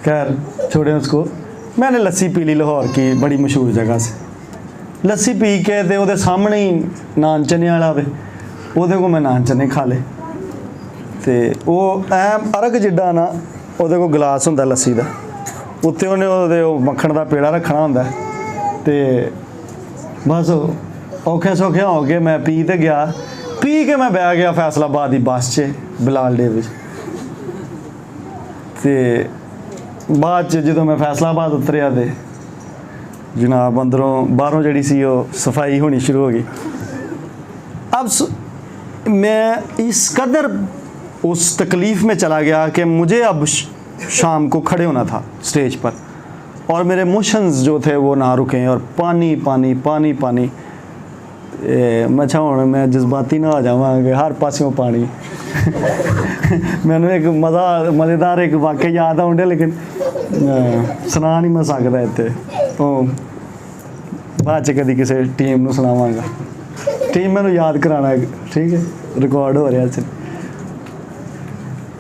खैर छोड़े उसको। मैंने लस्सी पी ली लाहौर की बड़ी मशहूर जगह से। लस्सी पी के ते ओहदे सामने ही नान चने वाला वे, ओहदे को मैं नान चने खा ले। ते ओह अरग जिड्डा ना ओहदे को गिलास हुंदा लस्सी दा, उत्ते उन्हें ओहदे मक्खन दा पेड़ा रखना हुंदा ते बस औखे सौखे हो के मैं पी ते गया। पी के मैं बह गया फैसलाबाद की बस च बिलाल डे विच। ते बाद च जो मैं फैसलाबाद उतरिया ते जनाब अंदरों बाहरों जी सी सफाई होनी शुरू हो गई। अब मैं इस कदर उस तकलीफ़ में चला गया कि मुझे अब शाम को खड़े होना था स्टेज पर, और मेरे मोशंस जो थे वो ना रुके, और पानी पानी पानी पानी। मैं चाहूँ मैं जज्बाती ना आ जावांगे, हर पासों पानी। मैंने एक मज़ेदार एक वाक़या याद आउंडे, लेकिन सुना नहीं मैं सकदा इत्थे, बाद च कदी किसी टीम नूं सुनावांगा। टीम मैनूं याद कराना, ठीक है, रिकॉर्ड हो रहा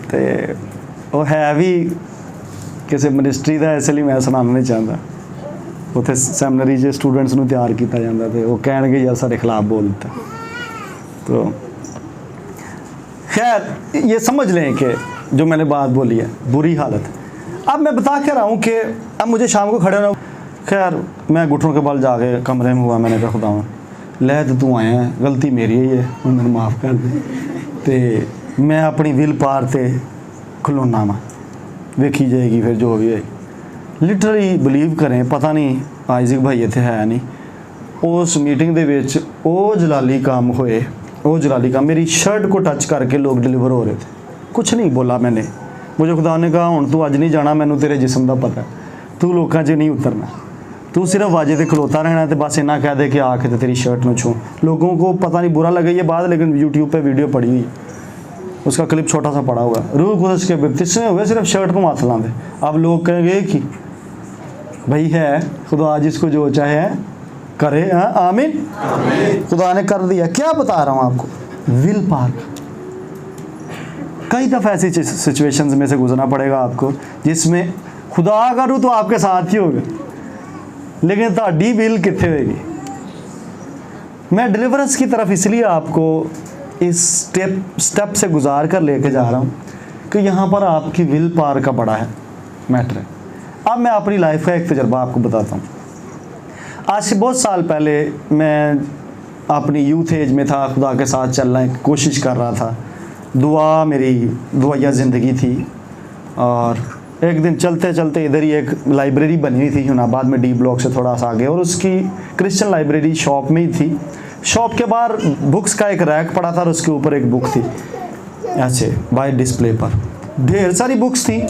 ते वो है भी किसी मिनिस्ट्री का, इसलिए मैं सुनाना नहीं चाहता। उत्थे सैमिनरी च स्टूडेंट्स नूं तैयार किया जाता, तो वो कहणगे यार सारे खिलाफ बोल दिता। तो खैर ये समझ लें कि जो मैंने बात बोली है बुरी हालत। अब मैं बता के रहा हूँ कि अब मुझे शाम को खड़े होना। खैर मैं घुटनों के बल जाके कमरे में हुआ, मैंने कहा खुदा ले तो तू आया है, गलती मेरी ही है, मैंने माफ़ कर दे। तो मैं अपनी विल पार ते खलोना वा, वेखी जाएगी फिर जो भी है। लिटरली बिलीव करें, पता नहीं आइज़क भाई इत्थे है नहीं, उस मीटिंग दे विच ओ जलाली काम होए, वो जलाली काम मेरी शर्ट को टच करके लोग डिलीवर हो रहे थे। कुछ नहीं बोला मैंने, मुझे खुदा ने कहा हुण तू अज नहीं जाना, मैनू तेरे जिस्म का पता है, तू लोगों च नहीं उतरना, तू सिर्फ वाजे ते खलोता रहना, तो बस इन्ना कह दे कि आके तो तेरी शर्ट में छू। लोगों को पता नहीं बुरा लगे ये बात, लेकिन यूट्यूब पे वीडियो पड़ी हुई, उसका क्लिप छोटा सा पड़ा हुआ, रूह कुदस के बपतिस्मे हुए सिर्फ शर्ट को हाथ लाते। अब लोग कहेंगे कि भाई है खुदा जिसको जो चाहे करे, हाँ आमीन, खुदा ने कर दिया। क्या बता रहा हूँ आपको, विल पार। कई दफ़ा ऐसी सिचुएशंस में से गुजरना पड़ेगा आपको जिसमें खुदा करूँ तो आपके साथ ही होगा, लेकिन ताड़ी विल कितने होगी। मैं डिलीवरेंस की तरफ इसलिए आपको इस स्टेप से गुजार कर लेके जा रहा हूँ कि यहाँ पर आपकी विल पार का बड़ा है मैटर है। अब मैं अपनी लाइफ का एक तजर्बा आपको बताता हूँ। आज से बहुत साल पहले मैं अपनी यूथ एज में था, खुदा के साथ चलने की कोशिश कर रहा था, दुआ मेरी दुआया ज़िंदगी थी। और एक दिन चलते चलते इधर ही एक लाइब्रेरी बनी हुई थी हुनाबाद में, डी ब्लॉक से थोड़ा सा आगे, और उसकी क्रिश्चियन लाइब्रेरी शॉप में ही थी। शॉप के बाहर बुक्स का एक रैक पड़ा था और उसके ऊपर एक बुक थी ऐसे बाय डिस्प्ले पर, ढेर सारी बुक्स थी,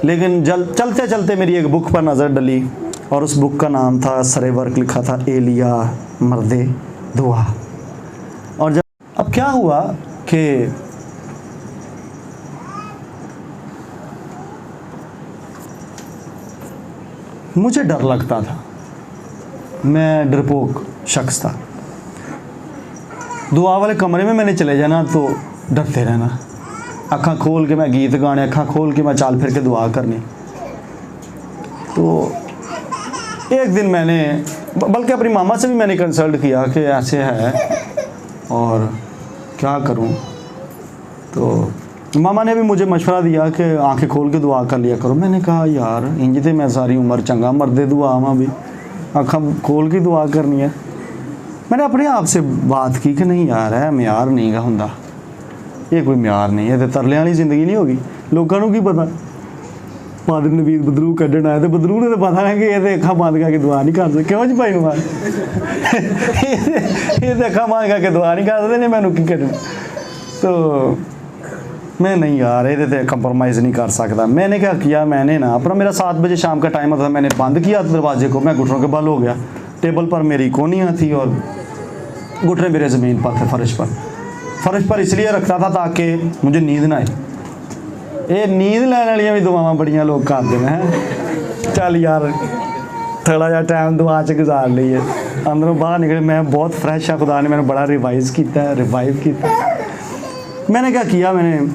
लेकिन चलते चलते मेरी एक बुक पर नज़र डली और उस बुक का नाम था, सरे वर्क लिखा था, एलिया मर्दे दुआ। और जब अब क्या हुआ कि मुझे डर लगता था, मैं डरपोक शख्स था। दुआ वाले कमरे में मैंने चले जाना तो डरते रहना, अखा खोल के मैं गीत गाने, अखा खोल के मैं चाल फिर के दुआ करनी। तो एक दिन मैंने बल्कि अपनी मामा से भी मैंने कंसल्ट किया कि ऐसे है और क्या करूं। तो मामा ने भी मुझे मशवरा दिया कि आंखें खोल के दुआ कर लिया करो। मैंने कहा यार इंज तो मैं सारी उम्र चंगा मरदे दुआ आवां भी, अखा खोल के दुआ करनी है। मैंने अपने आप से बात की कि नहीं यार है म्यार नहीं गा हुंदा, ये कोई म्यार नहीं है, तो तरले वाली जिंदगी नहीं होगी। लोगों को की पता पादरी नवीद बदरू कढ़न आया, तो बदरू ने तो पता है कि ये अखा बंद करके दुआ नहीं कर सकते। क्यों जी भाई नुमान ये तो अखा बंद करके दुआ नहीं कर सकते, नहीं मैनू की कढ़ना। तो मैं नहीं यार ये तो कंप्रोमाइज़ नहीं कर सकता। मैंने क्या किया, मैंने ना अपना मेरा 7 बजे शाम का टाइम होता था, मैंने बंद किया दरवाजे को, मैं घुटनों के बल हो गया। टेबल पर मेरी कोनियाँ थी और घुटने मेरे ज़मीन पर थे, फर्श पर इसलिए रखता था ताकि मुझे नींद ना आए। ये नींद लैने वाली भी दुआवां बड़ियां लोग करते हैं। चल यार थोड़ा जा टाइम दुआ च गुजार लीए, अंदरों बाहर निकले मैं बहुत फ्रैश हाँ, खुदा ने मैंने बड़ा रिवाइव किया। मैंने क्या किया, मैंने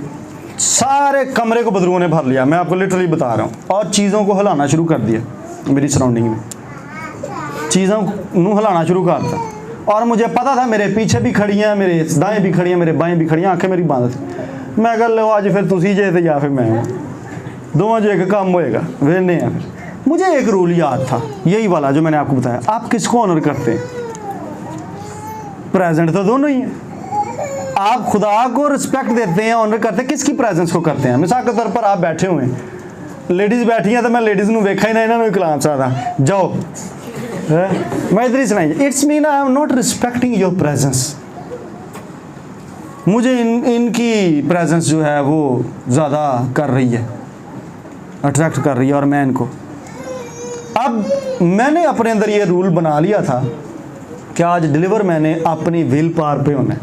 सारे कमरे को बदरूओं ने भर लिया, मैं आपको लिटरली बता रहा हूँ, और चीज़ों को हिलाना शुरू कर दिया मेरी सराउंडिंग में। चीज़ों को हिलाना शुरू करता। और मुझे पता था मेरे पीछे भी खड़ी हैं, मेरे दाएं भी खड़ी हैं, मेरे बाएं भी खड़ी हैं, आंखें मेरी बंद थी। मैं कह लो आज फिर तुसी जे तो या फिर मैं, दोनों जो एक काम होएगा, वेने हैं। फिर मुझे एक रूल याद था, यही वाला जो मैंने आपको बताया। आप किसको ऑनर करते हैं? प्रेजेंट तो दोनों ही हैं। आप खुदा को रिस्पेक्ट देते हैं, ऑनर करते हैं, किसकी प्रेजेंस को करते हैं? मिसाल के तौर पर आप बैठे हुए हैं, लेडीज़ बैठी हैं, तो मैं लेडीज़ को वेखा ही ना, इन्होंने कलाम चाहता जाओ मैं इधर ही सुनाई। It's mean I am not respecting your presence. मुझे इनकी प्रेजेंस जो है वो ज़्यादा कर रही है, अट्रैक्ट कर रही है, और मैं इनको, अब मैंने अपने अंदर ये रूल बना लिया था कि आज डिलीवर मैंने अपनी विल पावर पे होना है।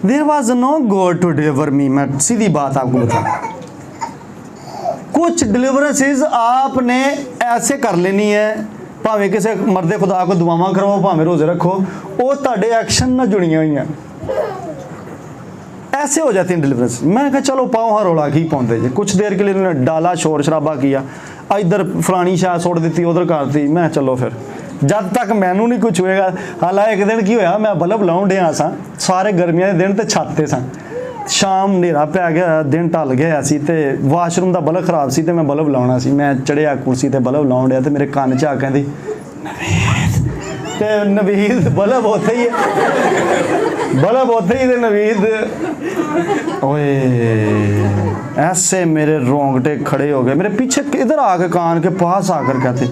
There was no God to deliver me. मैं सीधी बात आपको बता, कुछ डिलीवरेंसेस आपने ऐसे कर लेनी है, भावें किसी मर्दे खुदा को दुआवां करवाओ, भावें रोजे रखो, वो ताड़े एक्शन ना जुड़ियां हुई हैं, ऐसे हो जाती हैं डिलीवरेंस। मैंने कहा चलो पाओ हाँ रौला की पाते जी। कुछ देर के लिए उन्होंने डाला, शोर शराबा किया, इधर फलानी शाह सुट दी, उधर करती। मैं चलो फिर जब तक मैनू नहीं कुछ होएगा। हालांकि एक दिन की होया, मैं बल्ब लाउन डिया सा, सारे गर्मियों के दिन तो छाते सा, शाम नेरा पै गया, दिन ढल गया सी, ते वाशरूम का बल्ब खराब सी, ते मैं बल्ब लाउना सी। मैं चढ़िया कुर्सी ते बल्ब लाउन डिया, ते मेरे कान च आ कहती नवीद, ते नवीद बल्ब उत्थे ही है, बल्ब उत्थे ही, ते नवीद ओए ऐसे मेरे रोंगटे खड़े हो गए। मेरे पीछे इधर आके कान के पास आकर कहते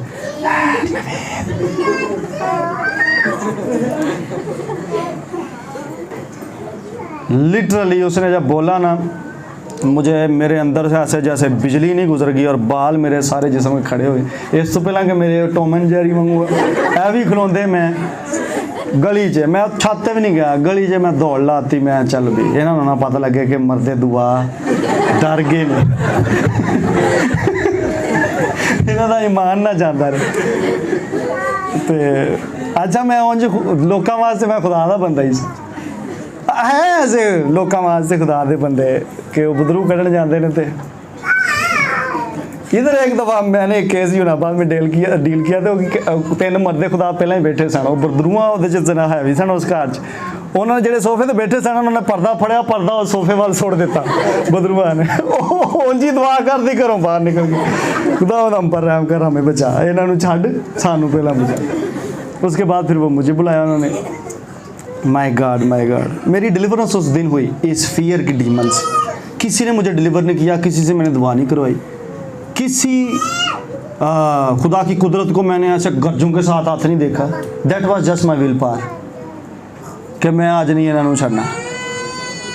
लिटरली उसने जब बोला ना, मुझे मेरे अंदर से ऐसे जैसे बिजली नहीं गुजर गई और बाल मेरे सारे जिस्म में खड़े हुए। इस तो पहला कि मेरे टॉम एंड जेरी वांगू ऐ भी खलोंदे, मैं गली च, मैं छत भी नहीं गया, गली च मैं दौड़ लाती। मैं चल भी इन्होंने ना पता लगे कि मरदे दुआ डर गए ने इन्हों का ईमान ना जाता रहे। तो अच्छा मैं उंज लोगों वास्ते मैं खुदा का बंदा ही है, ऐसे लोगों वास्ते खुदा दे बंदे कि वो बदरू कढ़न जाते हैं। तो इधर एक दफ़ा मैंने एक केस यूनाबाद में डील किया तो 3 मर्दे खुदा पहले ही बैठे सन, वो बदरूआ वो जना है भी सन उस घर च। उन्होंने जो सोफे तो बैठे सन, उन्होंने पर्दा फड़िया, पर्दा उस सोफे वाल सुट दिता बदरूआ ने। उंजी दुआ कर दी घरों बाहर निकल गई, खुदा हम पर रहम कर, हमें बचा, इन्हों छड़ सानू पहला बचा। उसके बाद फिर वो मुझे बुलाया उन्होंने। माय गॉड मेरी डिलीवरेंस उस दिन हुई इस फियर की डीमन से। किसी ने मुझे डिलीवर नहीं किया, किसी से मैंने दुआ नहीं करवाई, किसी खुदा की कुदरत को मैंने ऐसे गर्जों के साथ हाथ नहीं देखा। That was just my will power कि मैं आज नहीं इन्होंने छड़ना।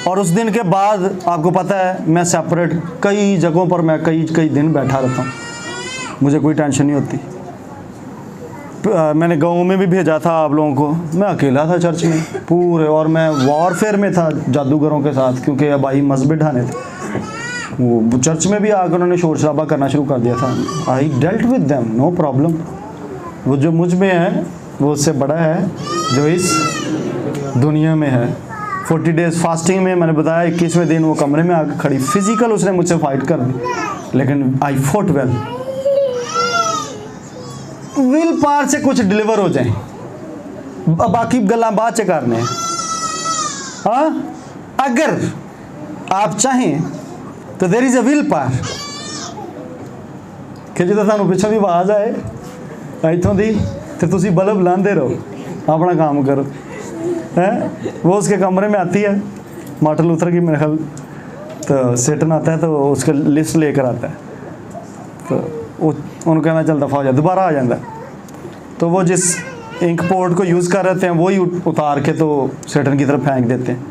और उस दिन के बाद आपको पता है मैं सेपरेट कई जगहों पर मैं कई दिन बैठा रहता हूँ, मुझे कोई टेंशन नहीं होती। मैंने गाँव में भी भेजा था आप लोगों को, मैं अकेला था चर्च में पूरे, और मैं वॉरफेयर में था जादूगरों के साथ, क्योंकि अब आई मस्जिद ढाने थे। वो चर्च में भी आकर उन्होंने शोर शराबा करना शुरू कर दिया था। I dealt with them, no problem. वो जो मुझ में है वो उससे बड़ा है जो इस दुनिया में है। 40 डेज़ फास्टिंग में मैंने बताया 21वें दिन वो कमरे में आकर खड़ी, फिजिकल उसने मुझसे फाइट कर दी, लेकिन आई फॉट वेल। विल पावर से कुछ डिलीवर हो जाए, बाकी गल्लां बाद च करने। हाँ, अगर आप चाहें तो there is a will power कि जो थानू पिछों की आवाज़ आए इतों दी, तो तुसी बल्ब लाते रहो, अपना काम करो। है वो उसके कमरे में आती है, मार्टिन लूथर की मेरे ख्याल, तो सेटन आता है तो उसका लिस्ट लेकर आता है, तो वो उनको कहना चल दफ़ा हो जाए, दोबारा आ जाता है। तो वो जिस इंक पोर्ट को यूज़ कर रहे थे वही उतार के तो सेटन की तरफ फेंक देते हैं।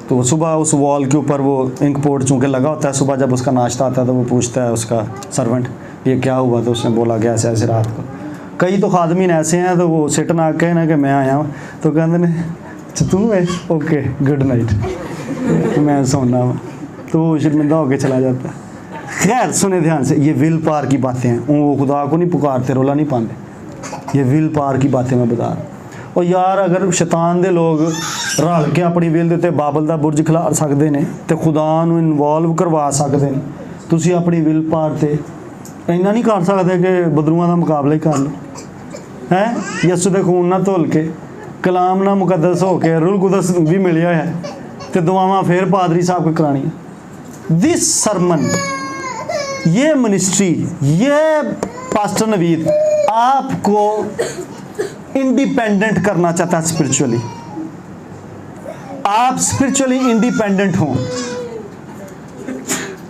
तो सुबह उस वॉल के ऊपर वो इंक पोर्ट चूँकि लगा होता है, सुबह जब उसका नाश्ता आता है तो वो पूछता है उसका सर्वेंट ये क्या हुआ, तो उसने बोला कि ऐसे ऐसे रात को। कई तो खादमीन ऐसे हैं, तो वो सेटन आ के ना कि मैं आया हूँ, तो कहते ने तू है ओके गुड नाइट मैं सोना हूँ, तो वो शर्मिंदा होके चला जाता है। खैर सुने ध्यान से, ये विल पावर की बातें हैं, वो खुदा को नहीं पुकारते, रोला नहीं पाते, ये विल पावर की बातें मैं बता रहा। और यार अगर शैतान दे लोग रल के अपनी विल दे उत्ते बाबल दा बुरज खिलार सकते हैं तो खुदा नूं इनवॉल्व करवा सकते हैं, तुसीं अपनी विल पावर ते इन्ना नहीं कर सकते कि बदरूआं का मुकाबला ही कर लो है। यसु के खून ना धुल के कलाम ना मुकदस हो के रूल कुदस भी मिलिया है तो दुआवां फिर पादरी साहब को करानी है। दिस सरमन, ये मिनिस्ट्री, ये पास्टर नवीद आपको इंडिपेंडेंट करना चाहता है स्पिरिचुअली। आप स्पिरिचुअली इंडिपेंडेंट हों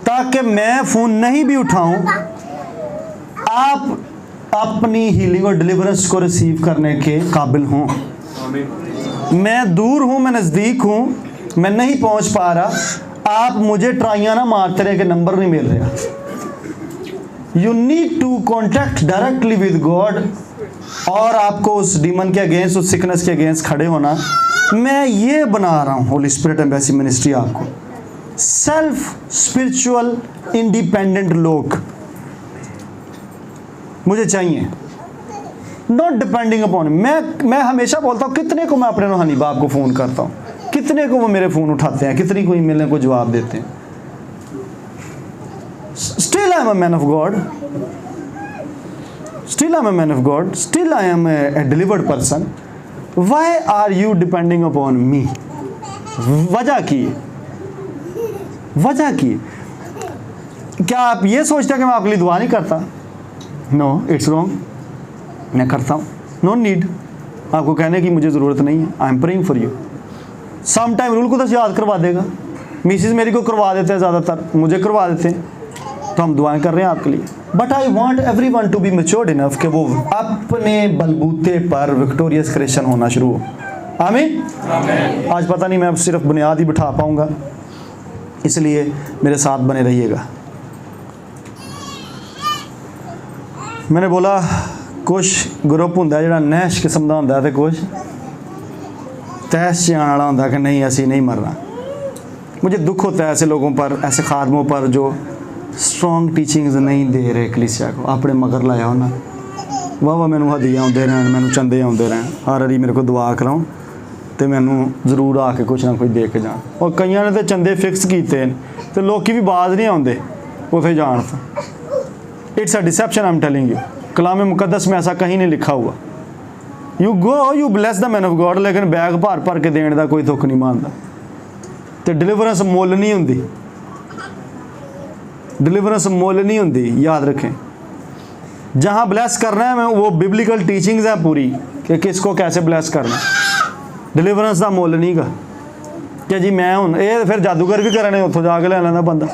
ताकि मैं फोन नहीं भी उठाऊं, आप अपनी हीलिंग और डिलीवरेंस को रिसीव करने के काबिल हों। मैं दूर हूं, मैं नज़दीक हूं, मैं नहीं पहुंच पा रहा, आप मुझे ट्राइयां ना मारते रहे कि नंबर नहीं मिल रहा। You need to contact directly with God और आपको उस डीमन के अगेंस्ट, उस सिकनेस के अगेंस्ट खड़े होना। मैं ये बना रहा हूँ होली स्पिरिट एम्बेसी मिनिस्ट्री, आपको सेल्फ स्पिरिचुअल इंडिपेंडेंट लोग मुझे चाहिए, नॉट डिपेंडिंग अपॉन। मैं हमेशा बोलता हूँ कितने को मैं अपने रूहानी बाप को फ़ोन करता हूँ, कितने को वो मेरे फ़ोन उठाते हैं, कितनी को ईमेल को जवाब देते हैं। Still I am a man of God, still I am a man of God, still I am a delivered person. Why are you depending upon me? वजह की, वजह की क्या आप ये सोचते हैं कि मैं आपके लिए दुआ नहीं करता? नो, इट्स रॉन्ग, मैं करता हूँ। नो नीड आपको कहने की मुझे ज़रूरत नहीं है। I am praying for you. Some time rule को तो याद करवा देगा, मिसिस मेरी को करवा देते हैं, ज़्यादातर मुझे करवा देते हैं, तो हम दुआएं कर रहे हैं आपके लिए। But I want everyone to be matured enough कि वो अपने बलबूते पर विक्टोरियस क्रिश्चियन होना शुरू हो। आमीन। आज पता नहीं मैं सिर्फ बुनियाद ही बिठा पाऊँगा, इसलिए मेरे साथ बने रहिएगा। मैंने बोला कुछ ग्रुप होंगे जो नैश किस्म का होंगे, तो कुछ तैश आने वाला होंगे कि नहीं असी नहीं मरना। मुझे दुख होता है ऐसे लोगों पर, ऐसे खादमों पर जो स्ट्रॉन्ग टीचिंग्स नहीं दे रहे कलीसिया को। अपने मगर लाया होना वाह मैनू हदियाँ आते रहन, मैनू चंदे आते रहन, हर वारी मेरे को दुआ कराओ तो मैनू जरूर आके कुछ ना कुछ दे के जान। और कई ने तो चंदे फिक्स किए तो लोग भी बाज नहीं आते उसे जान तो। It's a deception, I am telling you. कलाम मुकद्दस में ऐसा कहीं नहीं लिखा हुआ। You go, you bless the man of God, लेकिन बैग भर भर के देने का कोई दुख नहीं मानता। तो डिलीवरेंस मुल नहीं होंगी, डिलीवरेंस मुल नहीं होंगी, याद रखें। जहाँ ब्लेस करना है मैं वो बिब्लिकल टीचिंग्स हैं पूरी कि किसको कैसे ब्लेस करना। डिलीवरेंस का मुल नहीं गा कि जी मैं हूँ ये फिर जादूगर भी करने उत्थों जाके ले लेना बंदा,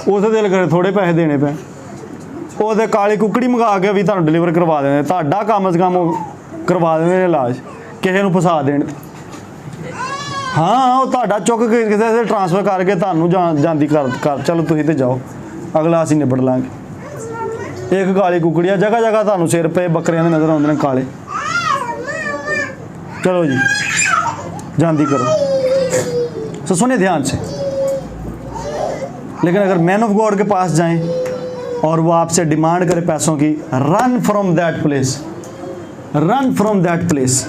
उस दिल करे थोड़े पैसे देने पे, वो काली कुकड़ी मंगा के भी तुहानू डिलीवर करवा देने, तुहाडा कम से कम करवा देने इलाज, किसी को फसा देने। हाँ वो तुहाडा चुक के किसी से ट्रांसफर करके तुहानू जांदी कर चलो तुसीं ते जाओ, अगला असीं निबड़ लांगे। एक काली कुकड़ी जगह जगह तुहानू सिर पे बकरियां दे नज़र आउंदे ने काले, चलो जी जांदी करो। तो सुने ध्यान से। लेकिन अगर मैन ऑफ गॉड के पास जाएं और वो आपसे डिमांड करे पैसों की, run from that place, run from that place.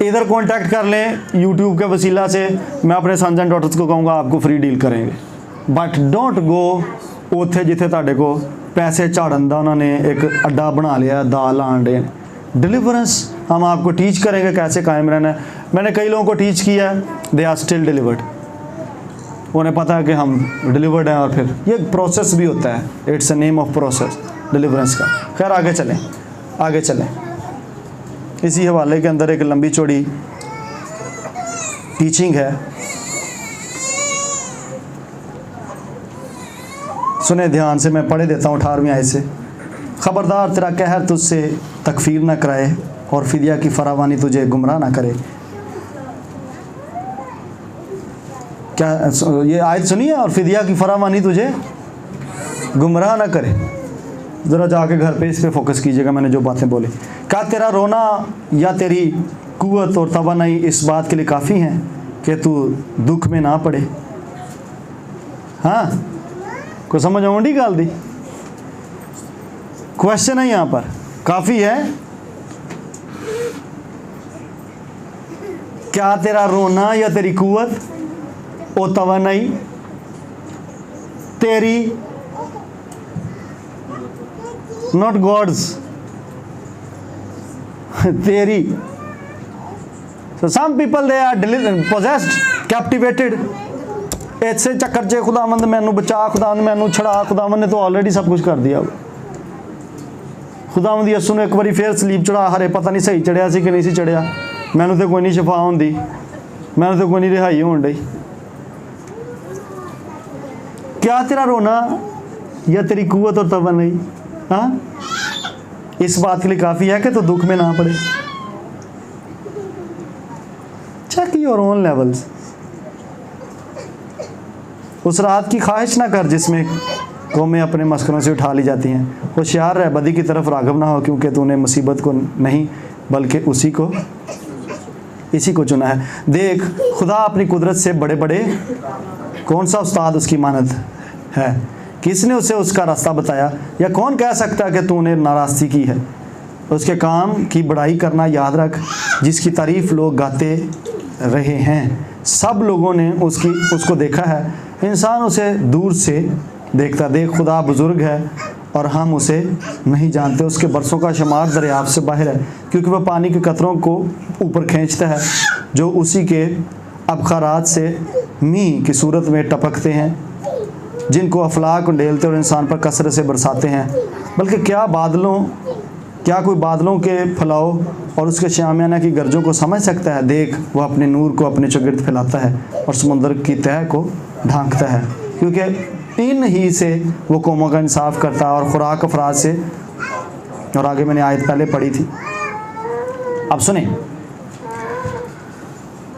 इधर कांटेक्ट कर लें यूट्यूब के वसीला से, मैं अपने सन्स एंड डॉटर्स को कहूँगा आपको फ्री डील करेंगे। बट डोंट गो उत्थे जिथे तुहाडे को पैसे झाड़न का उन्होंने एक अड्डा बना लिया, दाल आन डे। डिलीवरेंस हम आपको टीच करेंगे कैसे कायम रहना है। मैंने कई लोगों को टीच किया है, दे आर स्टिल डिलीवर्ड, उन्हें पता है कि हम डिलीवर्ड हैं। और फिर ये प्रोसेस भी होता है, it's a name of process deliverance का। खैर आगे चलें, आगे चलें। इसी हवाले के अंदर एक लंबी चौड़ी टीचिंग है, सुने ध्यान से, मैं पढ़े देता हूँ 18वीं आयत से। खबरदार तेरा कहर तुझसे तकफीर ना कराए और फिदिया की फरावानी तुझे गुमराह ना करे। क्या ये आयत सुनिए? और फिदिया की फरावानी तुझे गुमराह ना करे। ज़रा जाके घर पे इस पे फोकस कीजिएगा, मैंने जो बातें बोली। क्या तेरा रोना या तेरी कुव्वत और तवानाई इस बात के लिए काफ़ी हैं कि तू दुख में ना पड़े? हाँ, को समझ आउंडी गल दी? क्वेश्चन है यहाँ पर, काफ़ी है? क्या तेरा रोना या तेरी कुव्वत और तवानाई तेरी not God's. theory. So some people they are possessed, captivated. ऐसे चक्कर च खुदावंद मैनू बचा, खुदावंद मैनू छड़ा, खुदावंद ने तो ऑलरेडी सब कुछ कर दिया। खुदावंद यसू ने एक बारी फिर सलीब चढ़ा, हरे पता नहीं सही चढ़िया सी कि नहीं सी चढ़िया, मैनू तो कोई नहीं शफा होंदी, मैनू तो कोई नहीं रिहाई होन डई। क्या तेरा रोना या तेरी कुव्वत और तबा नहीं? हाँ, इस बात के लिए काफ़ी है कि तो दुख में ना पड़े। Check your own levels. उस रात की ख्वाहिश ना कर जिसमें कौमें अपने मस्करों से उठा ली जाती हैं। होशियार रह, बदी की तरफ राग़िब ना हो, क्योंकि तूने मुसीबत को नहीं बल्कि इसी को चुना है। देख, खुदा अपनी कुदरत से बड़े बड़े, कौन सा उस्ताद उसकी मानद है? किसने उसे उसका रास्ता बताया? या कौन कह सकता है कि तूने नाराज़गी की है? उसके काम की बड़ाई करना याद रख, जिसकी तारीफ़ लोग गाते रहे हैं। सब लोगों ने उसको देखा है, इंसान उसे दूर से देखता। देख, खुदा बुज़ुर्ग है और हम उसे नहीं जानते। उसके बरसों का शुमार दरियाफ्त से बाहर है, क्योंकि वह पानी के कतरों को ऊपर खींचता है, जो उसी के अबखारात से मींह की सूरत में टपकते हैं, जिनको अफलाक उंडेलते और इंसान पर कसरत से बरसाते हैं। बल्कि क्या कोई बादलों के फैलाव और उसके शामियाना की गर्जों को समझ सकता है? देख, वह अपने नूर को अपने चौगिर्द फैलाता है और समुद्र की तह को ढांकता है, क्योंकि इन ही से वो कौमों का इंसाफ करता है और खुराक अफराद से। और आगे मैंने आयत पहले पढ़ी थी, अब सुने।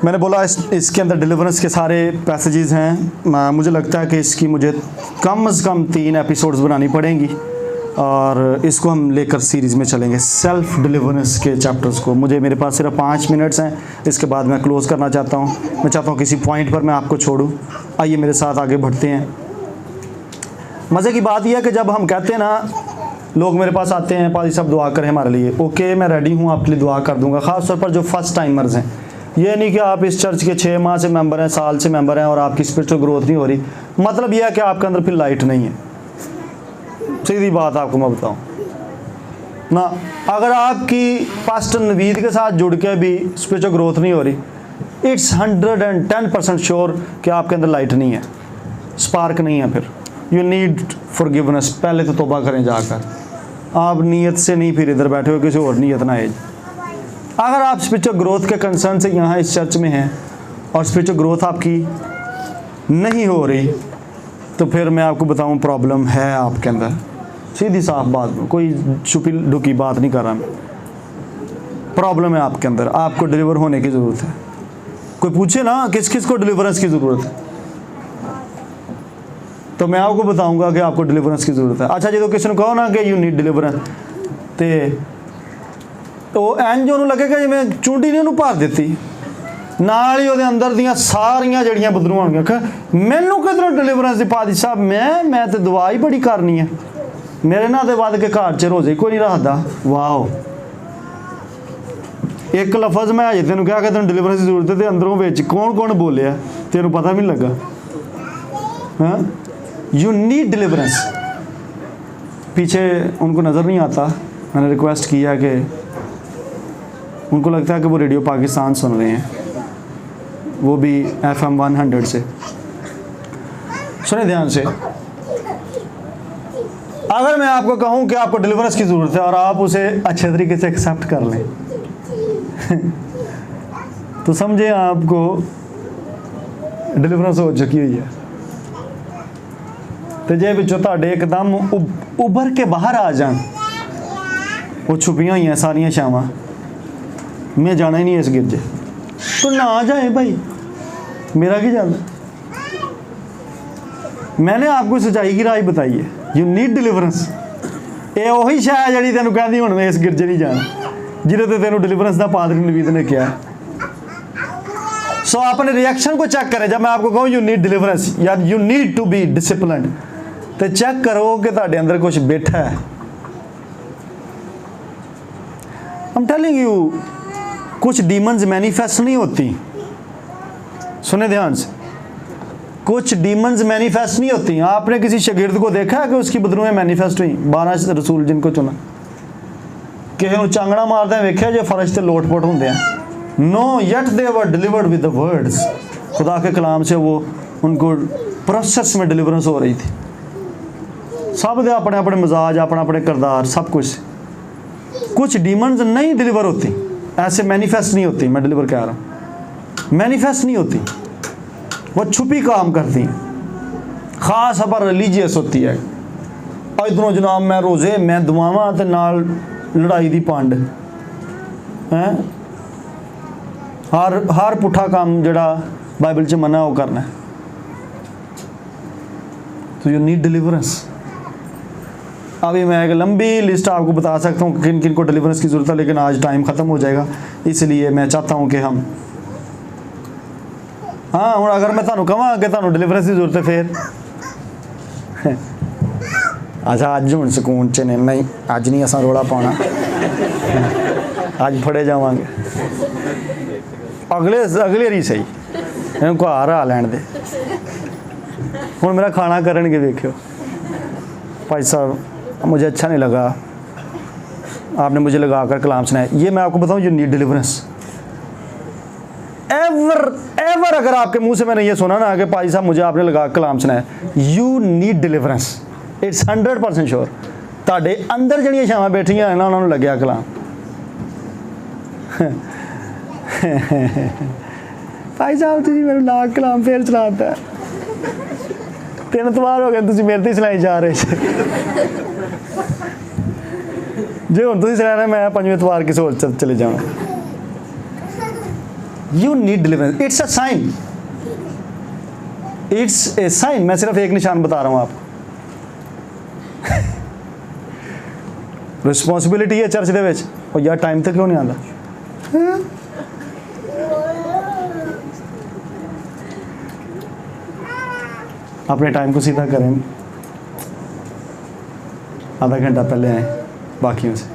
मैंने बोला इसके अंदर डिलीवरेंस के सारे पैसेजेस हैं। मुझे लगता है कि इसकी मुझे कम से कम 3 एपिसोड्स बनानी पड़ेंगी और इसको हम लेकर सीरीज़ में चलेंगे, सेल्फ डिलीवरेंस के चैप्टर्स को। मेरे पास सिर्फ 5 मिनट्स हैं, इसके बाद मैं क्लोज़ करना चाहता हूँ। मैं चाहता हूँ किसी पॉइंट पर मैं आपको छोड़ूँ। आइए मेरे साथ आगे बढ़ते हैं। मज़े की बात यह है कि जब हम कहते हैं ना, लोग मेरे पास आते हैं, पाजी साहब दुआ करें हमारे लिए। ओके, मैं रेडी हूँ, आपके लिए दुआ कर दूँगा। ख़ास तौर पर जो फर्स्ट टाइमर्स हैं, ये नहीं कि आप इस चर्च के 6 माह से मेंबर हैं, साल से मेंबर हैं और आपकी स्पिरिचुअल ग्रोथ नहीं हो रही। मतलब यह है कि आपके अंदर फिर लाइट नहीं है। सीधी बात आपको मैं बताऊं ना, अगर आपकी पास्टर नवीद के साथ जुड़ के भी स्पिरिचुअल ग्रोथ नहीं हो रही, इट्स 110% श्योर कि आपके अंदर लाइट नहीं है, स्पार्क नहीं है। फिर यू नीड फॉरगिवनेस। पहले तो तौबा करें जाकर। आप नीयत से नहीं फिर इधर बैठे हो, किसी और नीयत ना है। अगर आप स्पिरिचुअल ग्रोथ के कंसर्न से यहाँ इस चर्च में हैं और स्पिरिचुअल ग्रोथ आपकी नहीं हो रही, तो फिर मैं आपको बताऊँ प्रॉब्लम है आपके अंदर। सीधी साफ बात, कोई छुपी ढुकी बात नहीं कर रहा मैं। प्रॉब्लम है आपके अंदर, आपको डिलीवर होने की ज़रूरत है। कोई पूछे ना किस किस को डिलीवरेंस की ज़रूरत है, तो मैं आपको बताऊंगा कि आपको डिलीवरेंस की ज़रूरत है। अच्छा, जो किसी ने कहो ना कि यू नीड डिलीवरेंस, तो इंज ਉਹਨੂੰ लगेगा जिवें चूंडी ने ਉਹਨੂੰ भर ਦਿੱਤੀ, ਨਾਲ ਹੀ ਉਹਦੇ ਅੰਦਰ ਦੀਆਂ ਸਾਰੀਆਂ ਜਿਹੜੀਆਂ ਬਦਲੂ ਹੋਣਗੀਆਂ ਕਿ ਮੈਨੂੰ ਕਿਧਰੋਂ ਡਿਲੀਵਰੈਂਸ ਦੀ ਪਾਦੀ ਸਾਹਿਬ, ਮੈਂ ਤੇ ਦੁਆ ਹੀ ਬੜੀ ਕਰਨੀ ਹੈ, ਮੇਰੇ ਨਾਲ ਤੇ ਵੱਧ ਕੇ ਘਰ 'ਚ ਰੋਜ਼ੇ ਕੋਈ ਨਹੀਂ ਰੱਖਦਾ। ਵਾਓ, ਇੱਕ ਲਫ਼ਜ਼ ਮੈਂ ਅਜੇ ਤੈਨੂੰ ਕਿਹਾ ਕਿ ਤੈਨੂੰ ਡਿਲੀਵਰੈਂਸ ਦੀ ਜ਼ਰੂਰਤ ਹੈ ਤੇ ਅੰਦਰੋਂ ਵਿੱਚ ਕੌਣ बोलिया ਤੈਨੂੰ पता भी नहीं लगा। हाँ, यू नीड डिलीवरेंस। पीछे उनको नज़र नहीं आता, मैंने रिक्वेस्ट किया कि उनको लगता है कि वो रेडियो पाकिस्तान सुन रहे हैं, वो भी FM 100 से। सुने ध्यान से, अगर मैं आपको कहूं कि आपको डिलीवरेंस की ज़रूरत है और आप उसे अच्छे तरीके से एक्सेप्ट कर लें तो समझे आपको डिलीवरेंस हो चुकी हुई है। तो जे विचों तुहाडे एकदम उभर के बाहर आ जान, वो छुपियां हुई हैं सारियां छावां, मैं जाना ही नहीं इस गिरजे, तो ना जाए भाई, मेरा की जाना। मैंने आपको सच्चाई की राय बताई है, यू नीड डिलीवरेंस। ये वही शायद जी तेन कहती हूँ मैं इस गिरजे नहीं जाना, जिन्हें तो तेन डिलीवरेंस का पादरी नवीद ने किया। सो अपने रिएक्शन को चेक करें। जब मैं आपको कहूँ यू नीड डिलीवरेंस या you need to be disciplined, तो चेक करो कि तुहाडे अंदर कुछ बैठा है। आई एम टेलिंग यू, कुछ डीमंस मैनिफेस्ट नहीं होती। सुने ध्यान से, कुछ डीमंस मैनिफेस्ट नहीं होती। आपने किसी शागिर्द को देखा है कि उसकी बदरूहें मैनिफेस्ट हुई? 12 रसूल जिनको चुना, किसी को चांगड़ा मारते वेख्या जो फरिश्ते लोटपोट होंगे हैं? No, yet they were delivered with the words. खुदा के कलाम से वो उनको प्रोसेस में डिलीवरेंस हो रही थी। सब दे अपने अपने मिजाज, अपना अपने किरदार, सब कुछ। कुछ डीमंस नहीं डिलीवर होती, ऐसे मैनिफेस्ट नहीं होती। मैं डिलीवर कह रहा हूँ, मैनिफेस्ट नहीं होती, वो छुपी काम करती हैं, खास पर रिलीजियस होती है। इधरों जनाब मैं रोज़े मैं दुआवां ते नाल लड़ाई दी पंड हैं। हर पुट्ठा काम जड़ा बाइबल च मना वो करना है। तो यू नीड डिलीवरेंस। अभी मैं एक लंबी लिस्ट आपको बता सकता हूँ किन किन को डिलीवरेंस की ज़रूरत है, लेकिन आज टाइम ख़त्म हो जाएगा, इसलिए मैं चाहता हूँ कि हम हाँ हूँ अगर मैं तुहानू कहां कि तुहानू डिलीवरेंस की जरूरत है फिर अच्छा अज हूँ सुकून च नहीं, अज नहीं असा रोड़ा पाना, अज फड़े जावांगे, अगले वारी सही इन्हों घर आ लैन दे। हुण मेरा खाना करनगे, वेख्यो भाई साहब मुझे अच्छा नहीं लगा, आपने मुझे लगा कर कलाम सुनाया। ये मैं आपको बताऊं, यू नीड डिलीवरेंस। एवर अगर आपके मुंह से मैंने ये सुना ना कि भाई साहब मुझे आपने लगा कलाम सुनाया, you need deliverance, it's 100% sure. तुहाडे अंदर जड़ियां छावां बैठियां ना उन्होंने लग्या कलाम भाई साहब तुसीं मेरे लाग कलाम फिर चलाता 3 एतवार हो गए तुसीं मेरे ते सुनाई जा रहे जे हुण तुसीं सुनाना मैं 5वें एतवार किसी होर चले जाना। You need deliverance, it's a sign, it's a sign. मैं सिर्फ एक निशान बता रहा हूं आपको। रिस्पॉन्सिबिलिटी है चर्च दे विच, और यार टाइम तक क्यों नहीं आंदा? अपने टाइम को सीधा करें, आधा घंटा पहले आए बाकियों से।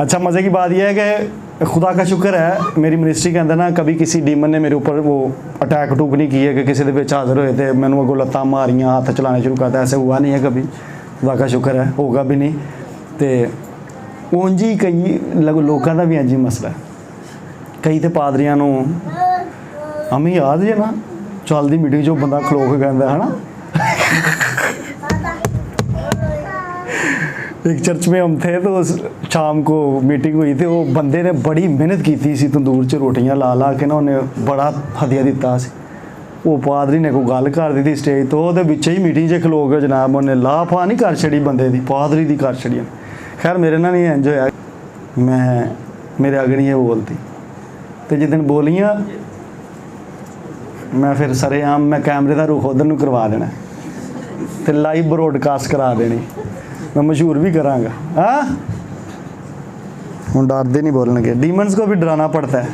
अच्छा मज़े की बात यह है कि खुदा का शुक्र है मेरी मिनिस्ट्री के अंदर ना कभी किसी डीमन ने मेरे ऊपर वो अटैक टूक नहीं किए कि किसी के हाजिर होए थे मैंने वो लत्तां मारियां हाथ चलाने शुरू करता, ऐसे हुआ नहीं है कभी, खुदा का शुक्र है, होगा भी नहीं। तो उंज ही कई लोगों का भी इंज ही मसला है। कई तो पादरियां नूं हमें याद है ना चलती मीटिंग जो बंदा खलो के कहता है ना एक चर्च में हम थे तो शाम को मीटिंग हुई थी, वो बंदे ने बड़ी मेहनत की थी तंदूर च रोटियां ला ला के ना उन्हें बड़ा हदिया दिता सी। वो पादरी ने कोई गल कर दी थी स्टेज तो वो बिच ही मीटिंग च खलो के जनाब उन्हें लाफा नहीं कर छड़ी बंदे की, पादरी की कर छड़ी। खैर मेरे ना नहीं इंज होया, मैं मेरे अगड़ियाँ बोलती तो जिस दिन बोलियाँ मैं फिर सरेआम मैं कैमरे का रुख उधर करवा देना तो लाइव ब्रॉडकास्ट करा देनी, मैं मशहूर भी कराँगा। हाँ हम डरते नहीं बोलने, डीमंस को भी डराना पड़ता है।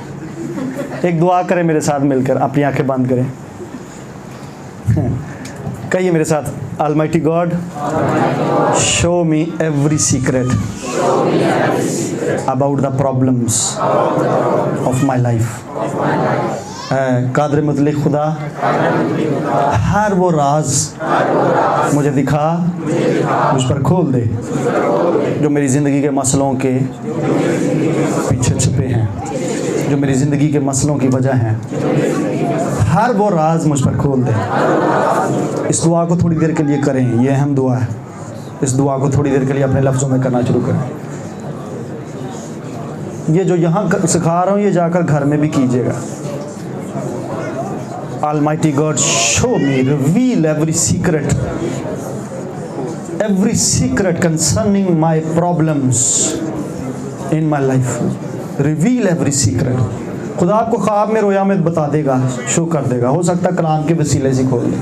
एक दुआ करें मेरे साथ मिलकर, अपनी आंखें बंद करें, कहिए मेरे साथ, Almighty God, show me every secret about the problems of my life. Kader मुतलिक खुदा हर वो राज मुझे दिखा, मुझ पर खोल दे जो मेरी ज़िंदगी के मसलों के पीछे छुपे हैं, जो मेरी ज़िंदगी के मसलों की वजह हैं। हर वो राज मुझ पर खोल दे। इस दुआ को थोड़ी देर के लिए करें, ये अहम दुआ है। इस दुआ को थोड़ी देर के लिए अपने लफ्ज़ों में करना शुरू करें। ये जो यहाँ सिखा रहा हूँ ये जाकर घर में भी कीजिएगा। Almighty God, show me, reveal every secret concerning my problems in my life. Reveal every secret. खुदा आपको ख्वाब में रोया में बता देगा, शो कर देगा। हो सकता है कलाम के वसीले से खोल दे।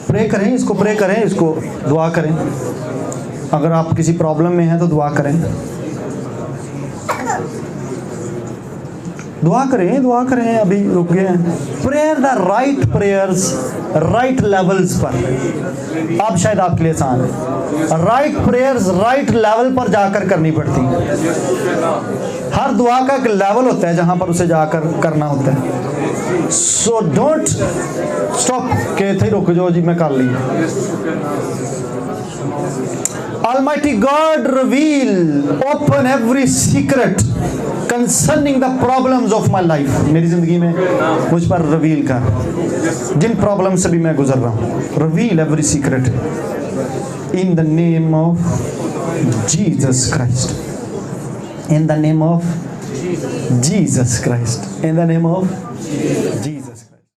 प्रे करें इसको, प्रे करें इसको, दुआ करें। अगर आप किसी प्रॉब्लम में हैं तो दुआ करें। दुआ करें, अभी रुक गए हैं। Prayer the right prayers right levels पर, अब शायद आपके लिए आसान है। राइट प्रेयर्स राइट लेवल पर जाकर करनी पड़ती है। हर दुआ का एक लेवल होता है जहां पर उसे जाकर करना होता है। सो डोंट स्टॉप के थे रुक जाओ जी मैं कर ली। Almighty God reveal, open every secret concerning the problems of my life। मेरी जिंदगी में मुझ पर रिवील कर, जिन प्रॉब्लम से भी मैं गुजर रहा हूँ, reveal every secret in the name of Jesus Christ, in the name of Jesus Christ, in the name of Jesus.